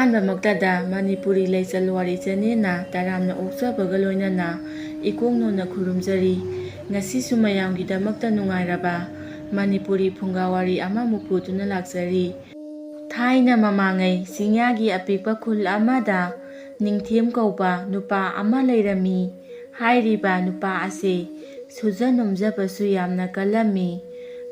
ꯑꯍꯥꯟꯕꯃꯛꯇꯗ ꯃꯅꯤꯄꯨꯔꯤ ꯂꯩꯆꯜ ꯋꯥꯔꯤ ꯆꯦꯅꯦꯜꯅ ꯇꯔꯥꯝꯅ ꯑꯣꯛꯆꯕꯒ ꯂꯣꯏꯅꯅ ꯏꯀꯣꯡꯅꯣꯟꯅ ꯈꯨꯔꯨꯝꯖꯔꯤ꯫ ꯉꯁꯤꯁꯨ ꯃꯌꯥꯝꯒꯤꯗꯃꯛꯇ ꯅꯨꯡꯉꯥꯏꯔꯕ ꯃꯅꯤꯄꯨꯔꯤ ꯐꯨꯡꯒꯥꯋꯥꯔꯤ ꯑꯃꯃꯨꯛ ꯄꯨꯗꯨꯅ ꯂꯥꯛꯆꯔꯤ꯫ ꯊꯥꯏꯅ ꯃꯃꯥꯡꯉꯩ ꯆꯤꯡꯌꯥꯒꯤ ꯑꯄꯤꯛꯄ ꯈꯨꯜ ꯑꯃꯗ ꯅꯤꯡꯊꯦꯝ ꯀꯧꯕ ꯅꯨꯄꯥ ꯑꯃ ꯂꯩꯔꯝꯃꯤ꯫ ꯍꯥꯏꯔꯤꯕ ꯅꯨꯄꯥ ꯑꯁꯦ ꯁꯨꯖ ꯅꯣꯝꯖꯕꯁꯨ ꯌꯥꯝꯅ ꯀꯜꯂꯝꯃꯤ꯫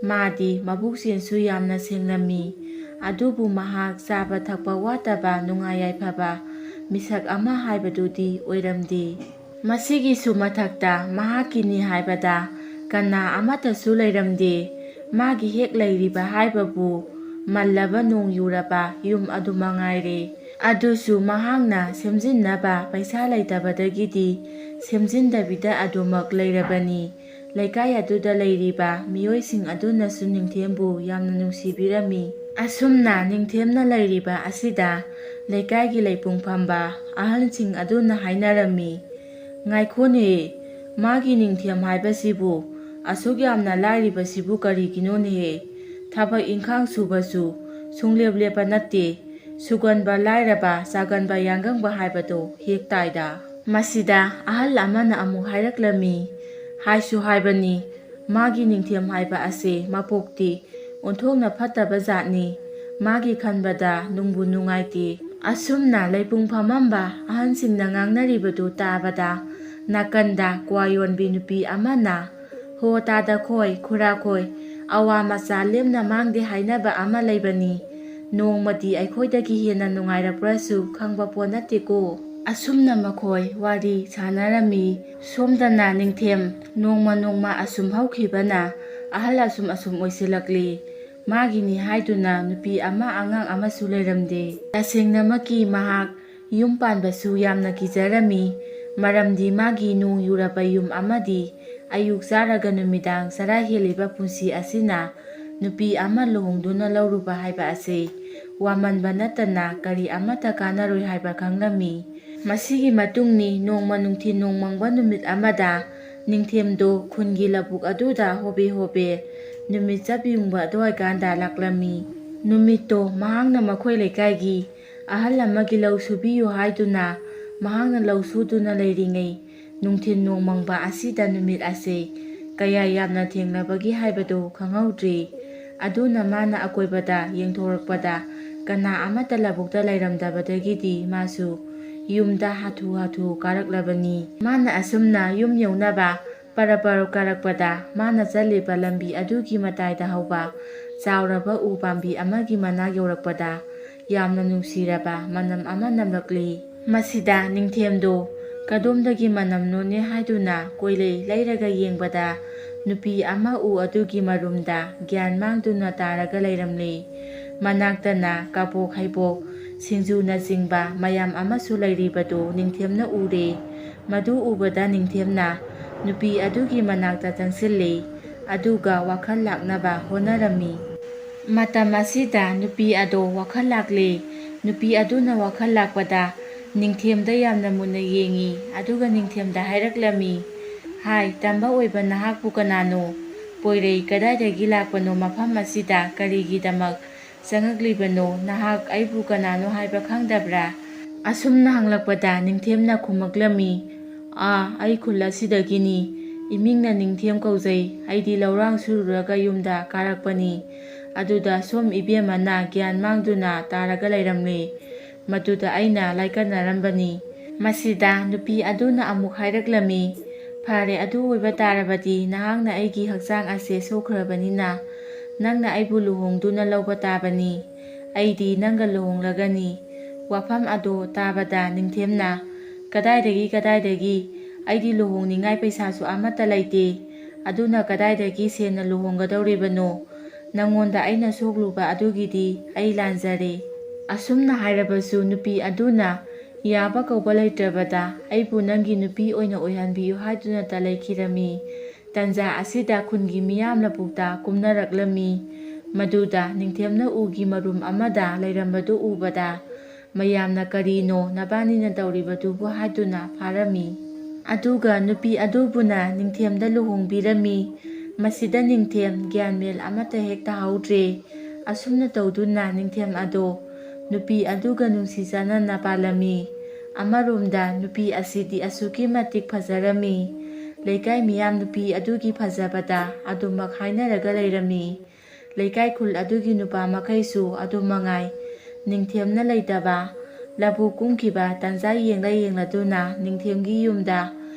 ꯃꯥꯗꯤ ꯃꯕꯨꯛꯆꯦꯜꯁꯨ ꯌꯥꯝꯅ ꯁꯦꯡꯂꯝꯃꯤ꯫ ꯑꯗꯨꯕꯨ ꯃꯍꯥꯛ ꯆꯥꯕ ꯊꯛꯄ ꯋꯥꯠꯇꯕ ꯅꯨꯡꯉꯥꯏ ꯌꯥꯏꯐꯕ ꯃꯤꯁꯛ ꯑꯃ ꯍꯥꯏꯕꯗꯨꯗꯤ ꯑꯣꯏꯔꯝꯗꯦ꯫ ꯃꯁꯤꯒꯤꯁꯨ ꯃꯊꯛꯇ ꯃꯍꯥꯛꯀꯤꯅꯤ ꯍꯥꯏꯕꯗ ꯀꯅꯥ ꯑꯃꯠꯇꯁꯨ ꯂꯩꯔꯝꯗꯦ꯫ ꯃꯥꯒꯤ ꯍꯦꯛ ꯂꯩꯔꯤꯕ ꯍꯥꯏꯕꯕꯨ ꯃꯜꯂꯕ ꯅꯣꯡ ꯌꯨꯔꯕ ꯌꯨꯝ ꯑꯗꯨꯃꯉꯥꯏꯔꯦ꯫ ꯑꯗꯨꯁꯨ ꯃꯍꯥꯛꯅ ꯁꯦꯝꯖꯤꯟꯅꯕ ꯄꯩꯁꯥ ꯂꯩꯇꯕꯗꯒꯤꯗꯤ ꯁꯦꯝꯖꯤꯟꯗꯕꯤꯗ ꯑꯗꯨꯃꯛ ꯂꯩꯔꯕꯅꯤ꯫ ꯂꯩꯀꯥꯏ ꯑꯗꯨꯗ ꯂꯩꯔꯤꯕ ꯃꯤꯑꯣꯏꯁꯤꯡ ꯑꯗꯨꯅꯁꯨ ꯅꯤꯡꯊꯦꯝꯕꯨ ꯌꯥꯝꯅ ꯅꯨꯡꯁꯤꯕꯤꯔꯝꯃꯤ꯫ ꯑꯁꯨꯝꯅ ꯅꯤꯡꯊꯦꯝꯅ ꯂꯩꯔꯤꯕ ꯑꯁꯤꯗ ꯂꯩꯀꯥꯏꯒꯤ ꯂꯩꯄꯨꯡ ꯐꯝꯕ ꯑꯍꯜꯁꯤꯡ ꯑꯗꯨꯅ ꯍꯥꯏꯅꯔꯝꯃꯤ, "ꯉꯥꯏꯈꯣꯅꯦꯍꯦ, ꯃꯥꯒꯤ ꯅꯤꯡꯊꯦꯝ ꯍꯥꯏꯕꯁꯤꯕꯨ ꯑꯁꯨꯛ ꯌꯥꯝꯅ ꯂꯥꯏꯔꯤꯕꯁꯤꯕꯨ ꯀꯔꯤꯒꯤꯅꯣꯅꯦꯍꯦ? ꯊꯕꯛ ꯏꯟꯈꯥꯡ ꯁꯨꯕꯁꯨ ꯁꯨꯡꯂꯦꯞ ꯂꯦꯞꯄ ꯅꯠꯇꯦ꯫ ꯁꯨꯒꯟꯕ ꯂꯥꯏꯔꯕ ꯆꯥꯒꯟꯕ ꯌꯥꯡꯒꯪꯕ ꯍꯥꯏꯕꯗꯣ ꯍꯦꯛ ꯇꯥꯏꯗ"꯫ ꯃꯁꯤꯗ ꯑꯍꯜ ꯑꯃꯅ ꯑꯃꯨꯛ ꯍꯥꯏꯔꯛꯂꯝꯃꯤ, "ꯍꯥꯏꯁꯨ ꯍꯥꯏꯕꯅꯤ, ꯃꯥꯒꯤ ꯅꯤꯡꯊꯦꯝ ꯍꯥꯏꯕ ꯑꯁꯦ ꯃꯄꯣꯛꯇꯤ ꯑꯣꯟꯊꯣꯛꯅ ꯐꯠꯇꯕ ꯖꯥꯠꯅꯤ꯫ ꯃꯥꯒꯤ ꯈꯟꯕꯗ ꯅꯨꯡꯕꯨ ꯅꯨꯡꯉꯥꯏꯇꯦ"꯫ ꯑꯁꯨꯝꯅ ꯂꯩꯄꯨꯡ ꯐꯝꯃꯝꯕ ꯑꯍꯟꯁꯤꯡꯅ ꯉꯥꯡꯅꯔꯤꯕꯗꯨ ꯇꯥꯕꯗ ꯅꯥꯀꯟꯗ ꯀ꯭ꯋꯥ ꯌꯣꯟꯕꯤ ꯅꯨꯄꯤ ꯑꯃꯅ, "ꯍꯣ ꯇꯥꯗꯈꯣꯏ, ꯈꯨꯔꯥꯈꯣꯏ, ꯑꯋꯥ ꯃꯆꯥ ꯂꯦꯝꯅ ꯃꯥꯡꯗꯦ ꯍꯥꯏꯅꯕ ꯑꯃ ꯂꯩꯕꯅꯤ꯫ ꯅꯣꯡꯃꯗꯤ ꯑꯩꯈꯣꯏꯗꯒꯤ ꯍꯦꯟꯅ ꯅꯨꯡꯉꯥꯏꯔꯛꯄ꯭ꯔꯁꯨ ꯈꯪꯕ ꯄꯣꯠ ꯅꯠꯇꯦꯀꯣ"꯫ ꯑꯁꯨꯝꯅ ꯃꯈꯣꯏ ꯋꯥꯔꯤ ꯁꯥꯅꯔꯝꯃꯤ꯫ ꯁꯣꯝꯗꯅ ꯅꯤꯡꯊꯦꯝ ꯅꯣꯡꯃ ꯅꯣꯡꯃ ꯑꯁꯨꯝ ꯍꯧꯈꯤꯕꯅ ꯑꯍꯜ ꯑꯁꯨꯝ ꯑꯣꯏꯁꯤꯜꯂꯛꯂꯤ꯫ ꯃꯥꯒꯤꯅꯤ ꯍꯥꯏꯗꯨꯅ ꯅꯨꯄꯤ ꯑꯃ ꯑꯉꯥꯡ ꯑꯃꯁꯨ ꯂꯩꯔꯝꯗꯦ꯫ ꯇꯁꯦꯡꯅꯃꯛꯀꯤ ꯃꯍꯥꯛ ꯌꯨꯝ ꯄꯥꯟꯕꯁꯨ ꯌꯥꯝꯅ ꯀꯤꯖꯔꯝꯃꯤ꯫ ꯃꯔꯝꯗꯤ ꯃꯥꯒꯤ ꯅꯣꯡ ꯌꯨꯔꯕ ꯌꯨꯝ ꯑꯃꯗꯤ ꯑꯌꯨꯛ ꯆꯥꯔꯒ ꯅꯨꯃꯤꯗꯥꯡ ꯆꯔꯥ ꯍꯦꯜꯂꯤꯕ ꯄꯨꯟꯁꯤ ꯑꯁꯤꯅ ꯅꯨꯄꯤ ꯑꯃ ꯂꯨꯍꯣꯡꯗꯨꯅ ꯂꯧꯔꯨꯕ ꯍꯥꯏꯕ ꯑꯁꯤ ꯋꯥꯃꯟꯕ ꯅꯠꯇꯅ ꯀꯔꯤ ꯑꯃꯠꯇ ꯀꯥꯟꯅꯔꯣꯏ ꯍꯥꯏꯕ ꯈꯪꯂꯝꯃꯤ꯫ ꯃꯁꯤꯒꯤ ꯃꯇꯨꯡꯅꯤ ꯅꯣꯡꯃ ꯅꯨꯡꯊꯤꯜ ꯅꯣꯡꯃꯪꯕ ꯅꯨꯃꯤꯠ ꯑꯃꯗ ꯅꯤꯡꯊꯦꯝꯗꯣ ꯈꯨꯟꯒꯤ ꯂꯧꯕꯨꯛ ꯑꯗꯨꯗ ꯍꯣꯕꯦ ꯍꯣꯕꯦ ꯅꯨꯃꯤꯠ ꯆꯞ ꯌꯨꯡꯕ ꯑꯗꯨꯋꯥꯏꯀꯥꯟꯗ ꯂꯥꯛꯂꯝꯃꯤ꯫ ꯅꯨꯃꯤꯠꯇꯣ ꯃꯍꯥꯛꯅ ꯃꯈꯣꯏ ꯂꯩꯀꯥꯏꯒꯤ ꯑꯍꯜ ꯑꯃꯒꯤ ꯂꯧ ꯁꯨꯕꯤꯌꯨ ꯍꯥꯏꯗꯨꯅ ꯃꯍꯥꯛꯅ ꯂꯧ ꯁꯨꯗꯨꯅ ꯂꯩꯔꯤꯉꯩ ꯅꯨꯡꯊꯤꯜ ꯅꯣꯡꯃꯪꯕ ꯑꯁꯤꯗ ꯅꯨꯃꯤꯠ ꯑꯁꯦ ꯀꯌꯥ ꯌꯥꯝꯅ ꯊꯦꯡꯂꯕꯒꯦ ꯍꯥꯏꯕꯗꯨ ꯈꯪꯍꯧꯗ꯭ꯔꯦ꯫ ꯑꯗꯨꯅ ꯃꯥꯅ ꯑꯀꯣꯏꯕꯗ ꯌꯦꯡꯊꯣꯔꯛꯄꯗ ꯀꯅꯥ ꯑꯃꯠꯇ ꯂꯧꯕꯨꯛꯇ ꯂꯩꯔꯝꯗꯕꯗꯒꯤꯗꯤ ꯃꯥꯁꯨ ꯌꯨꯝꯗ ꯍꯥꯊꯨ ꯍꯥꯊꯨ ꯀꯥꯔꯛꯂꯕꯅꯤ꯫ ꯃꯥꯅ ꯑꯁꯨꯝꯅ ꯌꯨꯝ ꯌꯧꯅꯕ ꯄꯔꯞ ꯄꯔꯞ ꯀꯥꯔꯛꯄꯗ ꯃꯥꯅ ꯆꯠꯂꯤꯕ ꯂꯝꯕꯤ ꯑꯗꯨꯒꯤ ꯃꯇꯥꯏꯗ ꯍꯧꯕ ꯆꯥꯎꯔꯕ ꯎ ꯄꯥꯝꯕꯤ ꯑꯃꯒꯤ ꯃꯅꯥꯛ ꯌꯧꯔꯛꯄꯗ ꯌꯥꯝꯅ ꯅꯨꯡꯁꯤꯔꯕ ꯃꯅꯝ ꯑꯃ ꯅꯝꯂꯛꯂꯤ꯫ ꯃꯁꯤꯗ ꯅꯤꯡꯊꯦꯝꯗꯣ ꯀꯗꯣꯝꯗꯒꯤ ꯃꯅꯝꯅꯣꯅꯦ ꯍꯥꯏꯗꯨꯅ ꯀꯣꯏꯂꯩ ꯂꯩꯔꯒ ꯌꯦꯡꯕꯗ ꯅꯨꯄꯤ ꯑꯃ ꯎ ꯑꯗꯨꯒꯤ ꯃꯔꯨꯝꯗ ꯒ꯭ꯌꯥꯟ ꯃꯥꯡꯗꯨꯅ ꯇꯥꯔꯒ ꯂꯩꯔꯝꯂꯦ꯫ ꯃꯅꯥꯛꯇꯅ ꯀꯕꯣꯛ ꯍꯩꯕꯣꯛ ꯁꯤꯡꯖꯨꯅꯆꯤꯡꯕ ꯃꯌꯥꯝ ꯑꯃꯁꯨ ꯂꯩꯔꯤꯕꯗꯨ ꯅꯤꯡꯊꯦꯝꯅ ꯎꯔꯦ꯫ ꯃꯗꯨ ꯎꯕꯗ ꯅꯤꯡꯊꯦꯝꯅ ꯅꯨꯄꯤ ꯑꯗꯨꯒꯤ ꯃꯅꯥꯛꯇ ꯆꯪꯁꯤꯜꯂꯦ꯫ ꯑꯗꯨꯒ ꯋꯥꯈꯜ ꯂꯥꯛꯅꯕ ꯍꯣꯠꯅꯔꯝꯃꯤ꯫ ꯃꯇꯝ ꯑꯁꯤꯗ ꯅꯨꯄꯤ ꯑꯗꯣ ꯋꯥꯈꯜ ꯂꯥꯛꯂꯦ꯫ ꯅꯨꯄꯤ ꯑꯗꯨꯅ ꯋꯥꯈꯜ ꯂꯥꯛꯄꯗ ꯅꯤꯡꯊꯦꯝꯗ ꯌꯥꯝꯅ ꯃꯨꯟꯅ ꯌꯦꯡꯉꯤ꯫ ꯑꯗꯨꯒ ꯅꯤꯡꯊꯦꯝꯗ ꯍꯥꯏꯔꯛꯂꯝꯃꯤ, "ꯍꯥꯏ ꯇꯝꯕ ꯑꯣꯏꯕ ꯅꯍꯥꯛꯄꯨ ꯀꯅꯥꯅꯣ? ꯄꯣꯏꯔꯩ ꯀꯗꯥꯏꯗꯒꯤ ꯂꯥꯛꯄꯅꯣ? ꯃꯐꯝ ꯑꯁꯤꯗ ꯀꯔꯤꯒꯤꯗꯃꯛ ꯆꯪꯉꯛꯂꯤꯕꯅꯣ? ꯅꯍꯥꯛ ꯑꯩꯕꯨ ꯀꯅꯥꯅꯣ ꯍꯥꯏꯕ ꯈꯪꯗꯕ꯭ꯔꯥ"? ꯑꯁꯨꯝꯅ ꯍꯪꯂꯛꯄꯗ ꯅꯤꯡꯊꯦꯝꯅ ꯈꯨꯝꯃꯛꯂꯝꯃꯤ, "ꯑꯩ ꯈꯨꯜ ꯑꯁꯤꯗꯒꯤꯅꯤ꯫ ꯏꯃꯤꯡꯅ ꯅꯤꯡꯊꯦꯝ ꯀꯧꯖꯩ꯫ ꯑꯩꯗꯤ ꯂꯧꯔꯥꯡ ꯁꯨꯔꯨꯔꯒ ꯌꯨꯝꯗ ꯀꯥꯔꯛꯄꯅꯤ꯫ ꯑꯗꯨꯗ ꯁꯣꯝ ꯏꯕꯦꯝꯃꯅ ꯒ꯭ꯌꯥꯟ ꯃꯥꯡꯗꯨꯅ ꯇꯥꯔꯒ ꯂꯩꯔꯝꯂꯦ꯫ ꯃꯗꯨꯗ ꯑꯩꯅ ꯂꯥꯏꯀꯠꯅꯔꯝꯕꯅꯤ"꯫ ꯃꯁꯤꯗ ꯅꯨꯄꯤ ꯑꯗꯨꯅ ꯑꯃꯨꯛ ꯍꯥꯏꯔꯛꯂꯝꯃꯤ, "ꯐꯔꯦ, ꯑꯗꯨ ꯑꯣꯏꯕ ꯇꯥꯔꯕꯗꯤ ꯅꯍꯥꯛꯅ ꯑꯩꯒꯤ ꯍꯛꯆꯥꯡ ꯑꯁꯦ ꯁꯣꯛꯈ꯭ꯔꯕꯅꯤꯅ ꯅꯪꯅ ꯑꯩꯕꯨ ꯂꯨꯍꯣꯡꯗꯨꯅ ꯂꯧꯕ ꯇꯥꯕꯅꯤ꯫ ꯑꯩꯗꯤ ꯅꯪꯒ ꯂꯨꯍꯣꯡꯂꯒꯅꯤ"꯫ ꯋꯥꯐꯝ ꯑꯗꯣ ꯇꯥꯕꯗ ꯅꯤꯡꯊꯦꯝꯅ, "ꯀꯗꯥꯏꯗꯒꯤ? ꯑꯩꯗꯤ ꯂꯨꯍꯣꯡꯅꯤꯡꯉꯥꯏ ꯄꯩꯁꯥꯁꯨ ꯑꯃꯠꯇ ꯂꯩꯇꯦ꯫ ꯑꯗꯨꯅ ꯀꯗꯥꯏꯗꯒꯤ ꯁꯦꯟꯅ ꯂꯨꯍꯣꯡꯒꯗꯧꯔꯤꯕꯅꯣ? ꯅꯉꯣꯟꯗ ꯑꯩꯅ ꯁꯣꯛꯂꯨꯕ ꯑꯗꯨꯒꯤꯗꯤ ꯑꯩ ꯂꯥꯟꯖꯔꯦ"꯫ ꯑꯁꯨꯝꯅ ꯍꯥꯏꯔꯕꯁꯨ ꯅꯨꯄꯤ ꯑꯗꯨꯅ ꯌꯥꯕ ꯀꯧꯕ ꯂꯩꯇ꯭ꯔꯕꯗ ꯑꯩꯕꯨ ꯅꯪꯒꯤ ꯅꯨꯄꯤ ꯑꯣꯏꯅ ꯑꯣꯏꯍꯟꯕꯤꯌꯨ ꯍꯥꯏꯗꯨꯅꯇ ꯂꯩꯈꯤꯔꯝꯃꯤ꯫ ꯇꯟꯖꯥ ꯑꯁꯤꯗ ꯈꯨꯟꯒꯤ ꯃꯤꯌꯥꯝ ꯂꯧꯕꯨꯛꯇ ꯀꯨꯝꯅꯔꯛꯂꯝꯃꯤ꯫ ꯃꯗꯨꯗ ꯅꯤꯡꯊꯦꯝꯅ ꯎꯒꯤ ꯃꯔꯨꯝ ꯑꯃꯗ ꯂꯩꯔꯝꯕꯗꯨ ꯎꯕꯗ ꯃꯌꯥꯝꯅ "ꯀꯔꯤꯅꯣ ꯅꯕꯥꯅꯤꯅ ꯇꯧꯔꯤꯕꯗꯨꯕꯨ" ꯍꯥꯏꯗꯨꯅ ꯐꯥꯔꯝꯃꯤ꯫ ꯑꯗꯨꯒ ꯅꯨꯄꯤ ꯑꯗꯨꯕꯨꯅ ꯅꯤꯡꯊꯦꯝꯗ ꯂꯨꯍꯣꯡꯕꯤꯔꯝꯃꯤ꯫ ꯃꯁꯤꯗ ꯅꯤꯡꯊꯦꯝ ꯒ꯭ꯌꯥꯟ ꯃꯦꯟ ꯑꯃꯠꯇ ꯍꯦꯛ ꯇꯥꯍꯧꯗ꯭ꯔꯦ꯫ ꯑꯁꯨꯝꯅ ꯇꯧꯗꯨꯅ ꯅꯤꯡꯊꯦꯝ ꯑꯗꯣ ꯅꯨꯄꯤ ꯑꯗꯨꯒ ꯅꯨꯡꯁꯤ ꯆꯥꯟꯅꯅ ꯄꯥꯜꯂꯝꯃꯤ꯫ ꯑꯃꯔꯣꯝꯗ ꯅꯨꯄꯤ ꯑꯁꯤꯗꯤ ꯑꯁꯨꯛꯀꯤ ꯃꯇꯤꯛ ꯐꯖꯔꯝꯃꯤ꯫ ꯂꯩꯀꯥꯏ ꯃꯤꯌꯥꯝ ꯅꯨꯄꯤ ꯑꯗꯨꯒꯤ ꯐꯖꯕꯗ ꯑꯗꯨꯃꯛ ꯍꯥꯏꯅꯔꯒ ꯂꯩꯔꯝꯃꯤ꯫ ꯂꯩꯀꯥꯏ ꯈꯨꯜ ꯑꯗꯨꯒꯤ ꯅꯨꯄꯥ ꯃꯈꯩꯁꯨ ꯑꯗꯨꯃꯉꯥꯏ ꯅꯤꯡꯊꯦꯝꯅ ꯂꯩꯇꯕ ꯂꯧꯕꯨꯛ ꯀꯨꯝꯈꯤꯕ ꯇꯥꯟꯖꯥ ꯌꯦꯡꯂꯗꯨꯅ ꯅꯤꯡꯊꯦꯝꯒꯤ ꯌꯨꯝꯗ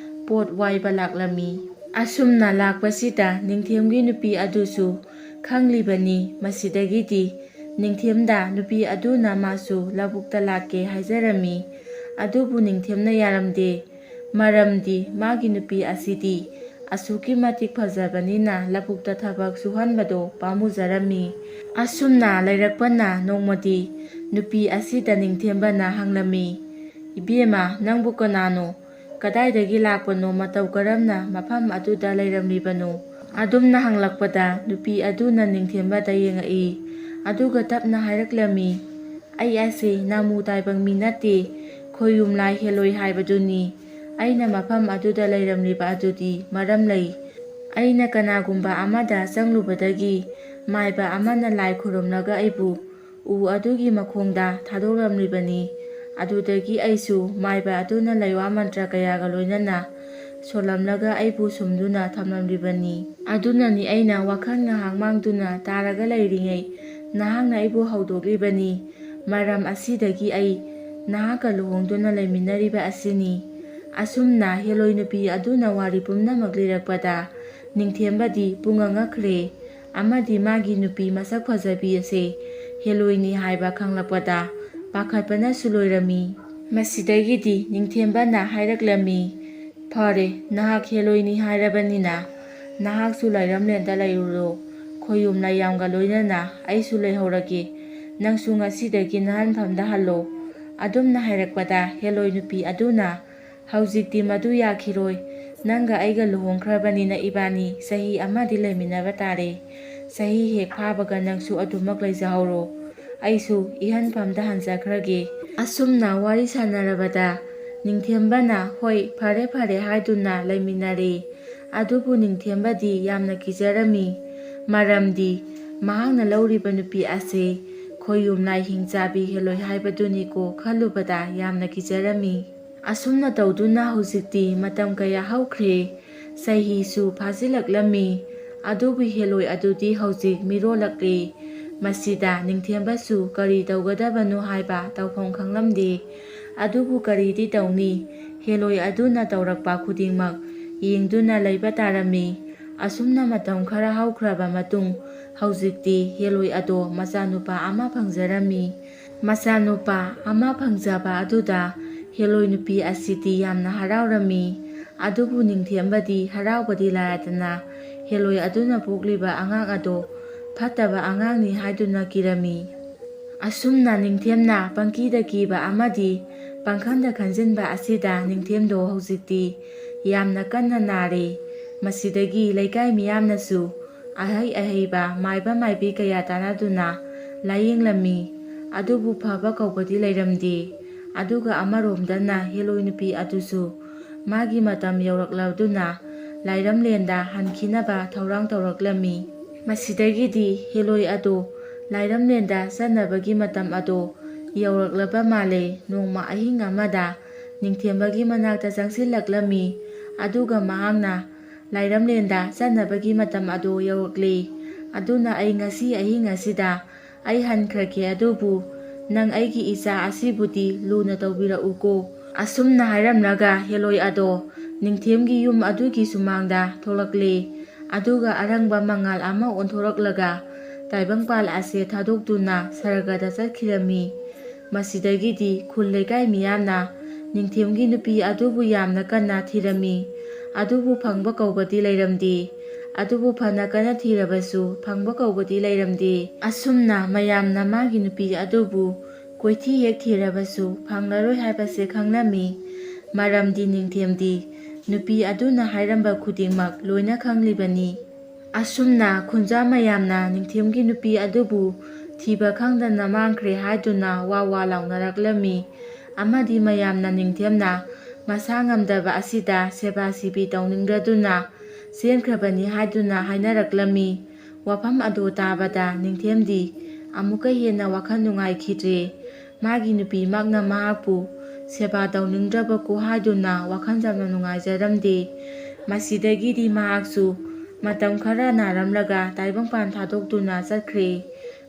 ꯄꯣꯠ ꯋꯥꯏꯕ ꯂꯥꯛꯂꯝꯃꯤ꯫ ꯑꯁꯨꯝꯅ ꯂꯥꯛꯄꯁꯤꯗ ꯅꯤꯡꯊꯦꯝꯒꯤ ꯅꯨꯄꯤ ꯑꯗꯨꯁꯨ ꯈꯪꯂꯤꯕꯅꯤ꯫ ꯃꯁꯤꯗꯒꯤꯗꯤ ꯅꯤꯡꯊꯦꯝꯗ ꯅꯨꯄꯤ ꯑꯗꯨꯅ ꯃꯥꯁꯨ ꯂꯧꯕꯨꯛꯇ ꯂꯥꯛꯀꯦ ꯍꯥꯏꯖꯔꯝꯃꯤ꯫ ꯑꯗꯨꯕꯨ ꯅꯤꯡꯊꯦꯝꯅ ꯌꯥꯔꯝꯗꯦ꯫ ꯃꯔꯝꯗꯤ ꯃꯥꯒꯤ ꯅꯨꯄꯤ ꯑꯁꯤꯗꯤ ꯑꯁꯨꯛꯀꯤ ꯃꯇꯤꯛ ꯐꯖꯕꯅꯤꯅ ꯂꯧꯕꯨꯛꯇ ꯊꯕꯛ ꯁꯨꯍꯟꯕꯗꯣ ꯄꯥꯝꯃꯨꯖꯔꯝꯃꯤ꯫ ꯑꯁꯨꯝꯅ ꯂꯩꯔꯛꯄꯅ ꯅꯣꯡꯃꯗꯤ ꯅꯨꯄꯤ ꯑꯁꯤꯗ ꯅꯤꯡꯊꯦꯝꯕꯅ ꯍꯪꯂꯝꯃꯤ, "ꯏꯕꯦꯝꯃ, ꯅꯪꯕꯨ ꯀꯅꯥꯅꯣ? ꯀꯗꯥꯏꯗꯒꯤ ꯂꯥꯛꯄꯅꯣ? ꯃꯇꯧ ꯀꯔꯝꯅ ꯃꯐꯝ ꯑꯗꯨꯗ ꯂꯩꯔꯝꯂꯤꯕꯅꯣ?" ꯑꯗꯨꯝꯅ ꯍꯪꯂꯛꯄꯗ ꯅꯨꯄꯤ ꯑꯗꯨꯅ ꯅꯤꯡꯊꯦꯝꯕꯗ ꯌꯦꯡꯉꯛꯏ꯫ ꯑꯗꯨꯒ ꯇꯞꯅ ꯍꯥꯏꯔꯛꯂꯝꯃꯤ, "ꯑꯩ ꯑꯁꯤ ꯅꯥꯃꯨ ꯇꯥꯏꯕꯪ ꯃꯤ ꯅꯠꯇꯦ, ꯈꯣꯏꯌꯨꯝ ꯂꯥꯏ ꯍꯦꯂꯣꯏ ꯍꯥꯏꯕꯗꯨꯅꯤ꯫ ꯑꯩꯅ ꯃꯐꯝ ꯑꯗꯨꯗ ꯂꯩꯔꯝꯂꯤꯕ ꯑꯗꯨꯗꯤ ꯃꯔꯝ ꯂꯩ꯫ ꯑꯩꯅ ꯀꯅꯥꯒꯨꯝꯕ ꯑꯃꯗ ꯆꯪꯂꯨꯕꯗꯒꯤ ꯃꯥꯏꯕ ꯑꯃꯅ ꯂꯥꯏ ꯈꯨꯔꯨꯝꯂꯒ ꯑꯩꯕꯨ ꯎ ꯑꯗꯨꯒꯤ ꯃꯈꯣꯡꯗ ꯊꯥꯗꯣꯛꯂꯝꯂꯤꯕꯅꯤ꯫ ꯑꯗꯨꯗꯒꯤ ꯑꯩꯁꯨ ꯃꯥꯏꯕ ꯑꯗꯨꯅ ꯂꯩꯋꯥ ꯃꯟꯇ꯭ꯔ ꯀꯌꯥꯒ ꯂꯣꯏꯅꯅ ꯁꯣꯜꯂꯝꯂꯒ ꯑꯩꯕꯨ ꯁꯨꯝꯗꯨꯅ ꯊꯝꯂꯝꯂꯤꯕꯅꯤ꯫ ꯑꯗꯨꯅꯅꯤ ꯑꯩꯅ ꯋꯥꯈꯜ ꯉꯥꯏꯍꯥꯛ ꯃꯥꯡꯗꯨꯅ ꯇꯥꯔꯒ ꯂꯩꯔꯤꯉꯩ ꯅꯍꯥꯛꯅ ꯑꯩꯕꯨ ꯍꯧꯗꯣꯛꯂꯤꯕꯅꯤ꯫ ꯃꯔꯝ ꯑꯁꯤꯗꯒꯤ ꯑꯩ ꯅꯍꯥꯛꯀ ꯂꯨꯍꯣꯡꯗꯨꯅ ꯂꯩꯃꯤꯟꯅꯔꯤꯕ ꯑꯁꯤꯅꯤ." ꯑꯁꯨꯝꯅ ꯍꯦꯂꯣꯏ ꯅꯨꯄꯤ ꯑꯗꯨꯅ ꯋꯥꯔꯤ ꯄꯨꯝꯅꯃꯛ ꯂꯤꯔꯛꯄꯗ ꯅꯤꯡꯊꯦꯝꯕꯗꯤ ꯄꯨꯡꯉꯛ ꯉꯛꯈ꯭ꯔꯦ꯫ ꯑꯃꯗꯤ ꯃꯥꯒꯤ ꯅꯨꯄꯤ ꯃꯁꯛ ꯐꯖꯕꯤ ꯑꯁꯦ ꯍꯦꯂꯣꯏꯅꯤ ꯍꯥꯏꯕ ꯈꯪꯂꯛꯄꯗ ꯄꯥꯈꯠꯄꯅꯁꯨ ꯂꯣꯏꯔꯝꯃꯤ꯫ ꯃꯁꯤꯗꯒꯤꯗꯤ ꯅꯤꯡꯊꯦꯝꯕꯅ ꯍꯥꯏꯔꯛꯂꯝꯃꯤ, "ꯐꯔꯦ, ꯅꯍꯥꯛ ꯍꯦꯂꯣꯏꯅꯤ ꯍꯥꯏꯔꯕꯅꯤꯅ ꯅꯍꯥꯛꯁꯨ ꯂꯥꯏꯔꯝꯂꯦꯟꯗ ꯂꯩꯔꯨꯔꯣ꯫ ꯈꯣꯏꯌꯨꯝ ꯂꯥꯏꯌꯥꯝꯒ ꯂꯣꯏꯅꯅ ꯑꯩꯁꯨ ꯂꯩꯍꯧꯔꯒꯦ꯫ ꯅꯪꯁꯨ ꯉꯁꯤꯗꯒꯤ ꯅꯍꯟꯐꯝꯗ ꯍꯜꯂꯣ." ꯑꯗꯨꯝꯅ ꯍꯥꯏꯔꯛꯄꯗ ꯍꯦꯂꯣꯏ ꯅꯨꯄꯤ ꯑꯗꯨꯅ, "ꯍꯧꯖꯤꯛꯇꯤ ꯃꯗꯨ ꯌꯥꯈꯤꯔꯣꯏ꯫ ꯅꯪꯒ ꯑꯩꯒ ꯂꯨꯍꯣꯡꯈ꯭ꯔꯕꯅꯤꯅ ꯏꯕꯥꯅꯤ ꯆꯍꯤ ꯑꯃꯗꯤ ꯂꯩꯃꯤꯟꯅꯕ ꯇꯥꯔꯦ꯫ ꯆꯍꯤ ꯍꯦꯛ ꯐꯥꯕꯒ ꯅꯪꯁꯨ ꯑꯗꯨꯃꯛ ꯂꯩꯖꯍꯧꯔꯣ꯫ ꯑꯩꯁꯨ ꯏꯍꯟꯐꯝꯗ ꯍꯟꯖꯈ꯭ꯔꯒꯦ." ꯑꯁꯨꯝꯅ ꯋꯥꯔꯤ ꯁꯥꯅꯔꯕꯗ ꯅꯤꯡꯊꯦꯝꯕꯅ ꯍꯣꯏ ꯐꯔꯦ ꯐꯔꯦ ꯍꯥꯏꯗꯨꯅ ꯂꯩꯃꯤꯟꯅꯔꯦ꯫ ꯑꯗꯨꯕꯨ ꯅꯤꯡꯊꯦꯝꯕꯗꯤ ꯌꯥꯝꯅ ꯀꯤꯖꯔꯝꯃꯤ꯫ ꯃꯔꯝꯗꯤ ꯃꯍꯥꯛꯅ ꯂꯧꯔꯤꯕ ꯅꯨꯄꯤ ꯑꯁꯦ ꯈꯣꯏꯌꯨꯝ ꯂꯥꯏ ꯍꯤꯡꯆꯥꯕꯤ ꯍꯦꯂꯣꯏ ꯍꯥꯏꯕꯗꯨꯅꯤꯀꯣ ꯈꯜꯂꯨꯕꯗ ꯌꯥꯝꯅ ꯀꯤꯖꯔꯝꯃꯤ꯫ ꯑꯁꯨꯝꯅ ꯇꯧꯗꯨꯅ ꯍꯧꯖꯤꯛꯇꯤ ꯃꯇꯝ ꯀꯌꯥ ꯍꯧꯈ꯭ꯔꯦ꯫ ꯆꯍꯤꯁꯨ ꯐꯥꯖꯤꯜꯂꯛꯂꯝꯃꯤ꯫ ꯑꯗꯨꯕꯨ ꯍꯦꯂꯣꯏ ꯑꯗꯨꯗꯤ ꯍꯧꯖꯤꯛ ꯃꯤꯔꯣꯜꯂꯛꯂꯦ꯫ ꯃꯁꯤꯗ ꯅꯤꯡꯊꯦꯝꯕꯁꯨ ꯀꯔꯤ ꯇꯧꯒꯗꯕꯅꯣ ꯍꯥꯏꯕ ꯇꯧꯐꯝ ꯈꯪꯂꯝꯗꯦ꯫ ꯑꯗꯨꯕꯨ ꯀꯔꯤꯗꯤ ꯇꯧꯅꯤ? ꯍꯦꯂꯣꯏ ꯑꯗꯨꯅ ꯇꯧꯔꯛꯄ ꯈꯨꯗꯤꯡꯃꯛ ꯌꯦꯡꯗꯨꯅ ꯂꯩꯕ ꯇꯥꯔꯝꯃꯤ꯫ ꯑꯁꯨꯝꯅ ꯃꯇꯝ ꯈꯔ ꯍꯧꯈ꯭ꯔꯕ ꯃꯇꯨꯡ ꯍꯧꯖꯤꯛꯇꯤ ꯍꯦꯂꯣꯏ ꯑꯗꯣ ꯃꯆꯥꯅꯨꯄꯥ ꯑꯃ ꯐꯪꯖꯔꯝꯃꯤ꯫ ꯃꯆꯥꯅꯨꯄꯥ ꯑꯃ ꯐꯪꯖꯕ ꯑꯗꯨꯗ ꯍꯦꯂꯣꯏ ꯅꯨꯄꯤ ꯑꯁꯤꯗꯤ ꯌꯥꯝꯅ ꯍꯔꯥꯎꯔꯝꯃꯤ꯫ ꯑꯗꯨꯕꯨ ꯅꯤꯡꯊꯦꯝꯕꯗꯤ ꯍꯔꯥꯎꯕꯗꯤ ꯂꯥꯏꯔꯗꯅ ꯍꯦꯂꯣꯏ ꯑꯗꯨꯅ ꯄꯣꯛꯂꯤꯕ ꯑꯉꯥꯡ ꯑꯗꯣ ꯐꯠꯇꯕ ꯑꯉꯥꯡꯅꯤ ꯍꯥꯏꯗꯨꯅ ꯀꯤꯔꯝꯃꯤ꯫ ꯑꯁꯨꯝꯅ ꯅꯤꯡꯊꯦꯝꯅ ꯄꯪꯀꯤꯗ ꯀꯤꯕ ꯑꯃꯗꯤ ꯄꯪꯈꯟꯗ ꯈꯟꯖꯤꯟꯕ ꯑꯁꯤꯗ ꯅꯤꯡꯊꯦꯝꯗꯣ ꯍꯧꯖꯤꯛꯇꯤ ꯌꯥꯝꯅ ꯀꯟꯅ ꯅꯥꯔꯦ꯫ ꯃꯁꯤꯗꯒꯤ ꯂꯩꯀꯥꯏ ꯃꯤꯌꯥꯝꯅꯁꯨ ꯑꯍꯩ ꯑꯍꯩꯕ ꯃꯥꯏꯕ ꯃꯥꯏꯕꯤ ꯀꯌꯥ ꯇꯥꯟꯅꯗꯨꯅ ꯂꯥꯏꯌꯦꯡꯂꯝꯃꯤ꯫ ꯑꯗꯨꯕꯨ ꯐꯕ ꯀꯧꯕꯗꯤ ꯂꯩꯔꯝꯗꯦ꯫ ꯑꯗꯨꯒ ꯑꯃꯔꯣꯝꯗꯅ ꯍꯦꯂꯣꯏ ꯅꯨꯄꯤ ꯑꯗꯨꯁꯨ ꯃꯥꯒꯤ ꯃꯇꯝ ꯌꯧꯔꯛꯂꯗꯨꯅ ꯂꯥꯏꯔꯝꯂꯦꯟꯗ ꯍꯟꯈꯤꯅꯕ ꯊꯧꯔꯥꯡ ꯇꯧꯔꯛꯂꯝꯃꯤ꯫ ꯃꯁꯤꯗꯒꯤꯗꯤ ꯍꯦꯂꯣꯏ ꯑꯗꯣ ꯂꯥꯏꯔꯝꯂꯦꯟꯗ ꯆꯠꯅꯕꯒꯤ ꯃꯇꯝ ꯑꯗꯣ ꯌꯧꯔꯛꯂꯕ ꯃꯥꯜꯂꯦ꯫ ꯅꯣꯡꯃ ꯑꯍꯤꯡ ꯑꯃꯗ ꯅꯤꯡꯊꯦꯝꯕꯒꯤ ꯃꯅꯥꯛꯇ ꯆꯪꯁꯤꯜꯂꯛꯂꯝꯃꯤ꯫ ꯑꯗꯨꯒ ꯃꯍꯥꯛꯅ, "ꯂꯥꯏꯔꯝꯂꯦꯟꯗ ꯆꯠꯅꯕꯒꯤ ꯃꯇꯝ ꯑꯗꯣ ꯌꯧꯔꯛꯂꯦ꯫ ꯑꯗꯨꯅ ꯑꯩ ꯉꯁꯤ ꯑꯍꯤꯡ ꯑꯁꯤꯗ ꯑꯩ ꯍꯟꯈ꯭ꯔꯒꯦ꯫ ꯑꯗꯨꯕꯨ ꯅꯪ ꯑꯩꯒꯤ ꯏꯆꯥ ꯑꯁꯤꯕꯨꯗꯤ ꯂꯨꯅ ꯇꯧꯕꯤꯔꯛꯎꯀꯣ." ꯑꯁꯨꯝꯅ ꯍꯥꯏꯔꯝꯂꯒ ꯍꯦꯂꯣꯏ ꯑꯗꯣ ꯅꯤꯡꯊꯦꯝꯒꯤ ꯌꯨꯝ ꯑꯗꯨꯒꯤ ꯁꯨꯃꯥꯡꯗ ꯊꯣꯛꯂꯛꯂꯦ꯫ ꯑꯗꯨꯒ ꯑꯔꯪꯕ ꯃꯉꯥꯜ ꯑꯃ ꯑꯣꯟꯊꯣꯔꯛꯂꯒ ꯇꯥꯏꯕꯪꯄꯥꯜ ꯑꯁꯦ ꯊꯥꯗꯣꯛꯇꯨꯅ ꯁꯔꯒꯗ ꯆꯠꯈꯤꯔꯝꯃꯤ꯫ ꯃꯁꯤꯗꯒꯤꯗꯤ ꯈꯨꯜ ꯂꯩꯀꯥꯏ ꯃꯤꯌꯥꯝꯅ ꯅꯤꯡꯊꯦꯝꯒꯤ ꯅꯨꯄꯤ ꯑꯗꯨꯕꯨ ꯌꯥꯝꯅ ꯀꯟꯅ ꯊꯤꯔꯝꯃꯤ꯫ ꯑꯗꯨꯕꯨ ꯐꯪꯕ ꯀꯧꯕꯗꯤ ꯂꯩꯔꯝꯗꯦ꯫ ꯑꯗꯨꯕꯨ ꯐꯅ ꯀꯟꯅ ꯊꯤꯔꯕꯁꯨ ꯐꯪꯕ ꯀꯧꯕꯗꯤ ꯂꯩꯔꯝꯗꯦ꯫ ꯑꯁꯨꯝꯅ ꯃꯌꯥꯝꯅ ꯃꯥꯒꯤ ꯅꯨꯄꯤ ꯑꯗꯨꯕꯨ ꯀꯣꯏꯊꯤ ꯍꯦꯛ ꯊꯤꯔꯕꯁꯨ ꯐꯪꯂꯔꯣꯏ ꯍꯥꯏꯕꯁꯦ ꯈꯪꯂꯝꯃꯤ꯫ ꯃꯔꯝꯗꯤ ꯅꯤꯡꯊꯦꯝꯗꯤ ꯅꯨꯄꯤ ꯑꯗꯨꯅ ꯍꯥꯏꯔꯝꯕ ꯈꯨꯗꯤꯡꯃꯛ ꯂꯣꯏꯅ ꯈꯪꯂꯤꯕꯅꯤ꯫ ꯑꯁꯨꯝꯅ ꯈꯨꯟꯖꯥ ꯃꯌꯥꯝꯅ ꯅꯤꯡꯊꯦꯝꯒꯤ ꯅꯨꯄꯤ ꯑꯗꯨꯕꯨ ꯊꯤꯕ ꯈꯪꯗꯅ ꯃꯥꯡꯈ꯭ꯔꯦ ꯍꯥꯏꯗꯨꯅ ꯋꯥ ꯋꯥ ꯂꯥꯎꯅꯔꯛꯂꯝꯃꯤ꯫ ꯑꯃꯗꯤ ꯃꯌꯥꯝꯅ ꯅꯤꯡꯊꯦꯝꯅ ꯃꯁꯥ ꯉꯝꯗꯕ ꯑꯁꯤꯗ ꯁꯦꯕꯥ ꯁꯤꯕꯤ ꯇꯧꯅꯤꯡꯗ꯭ꯔꯗꯨꯅ ꯆꯦꯟꯈ꯭ꯔꯕꯅꯤ ꯍꯥꯏꯗꯨꯅ ꯍꯥꯏꯅꯔꯛꯂꯝꯃꯤ꯫ ꯋꯥꯐꯝ ꯑꯗꯨ ꯇꯥꯕꯗ ꯅꯤꯡꯊꯦꯝꯗꯤ ꯑꯃꯨꯛꯀ ꯍꯦꯟꯅ ꯋꯥꯈꯜ ꯅꯨꯡꯉꯥꯏꯈꯤꯗ꯭ꯔꯦ꯫ ꯃꯥꯒꯤ ꯅꯨꯄꯤꯃꯛꯅ ꯃꯍꯥꯛꯄꯨ ꯁꯦꯕꯥ ꯇꯧꯅꯤꯡꯗ꯭ꯔꯕꯀꯣ ꯍꯥꯏꯗꯨꯅ ꯋꯥꯈꯜ ꯌꯥꯝꯅ ꯅꯨꯡꯉꯥꯏꯖꯔꯝꯗꯦ꯫ ꯃꯁꯤꯗꯒꯤꯗꯤ ꯃꯍꯥꯛꯁꯨ ꯃꯇꯝ ꯈꯔ ꯅꯥꯔꯝꯂꯒ ꯇꯥꯏꯕꯪꯄꯥꯟ ꯊꯥꯗꯣꯛꯇꯨꯅ ꯆꯠꯈ꯭ꯔꯦ꯫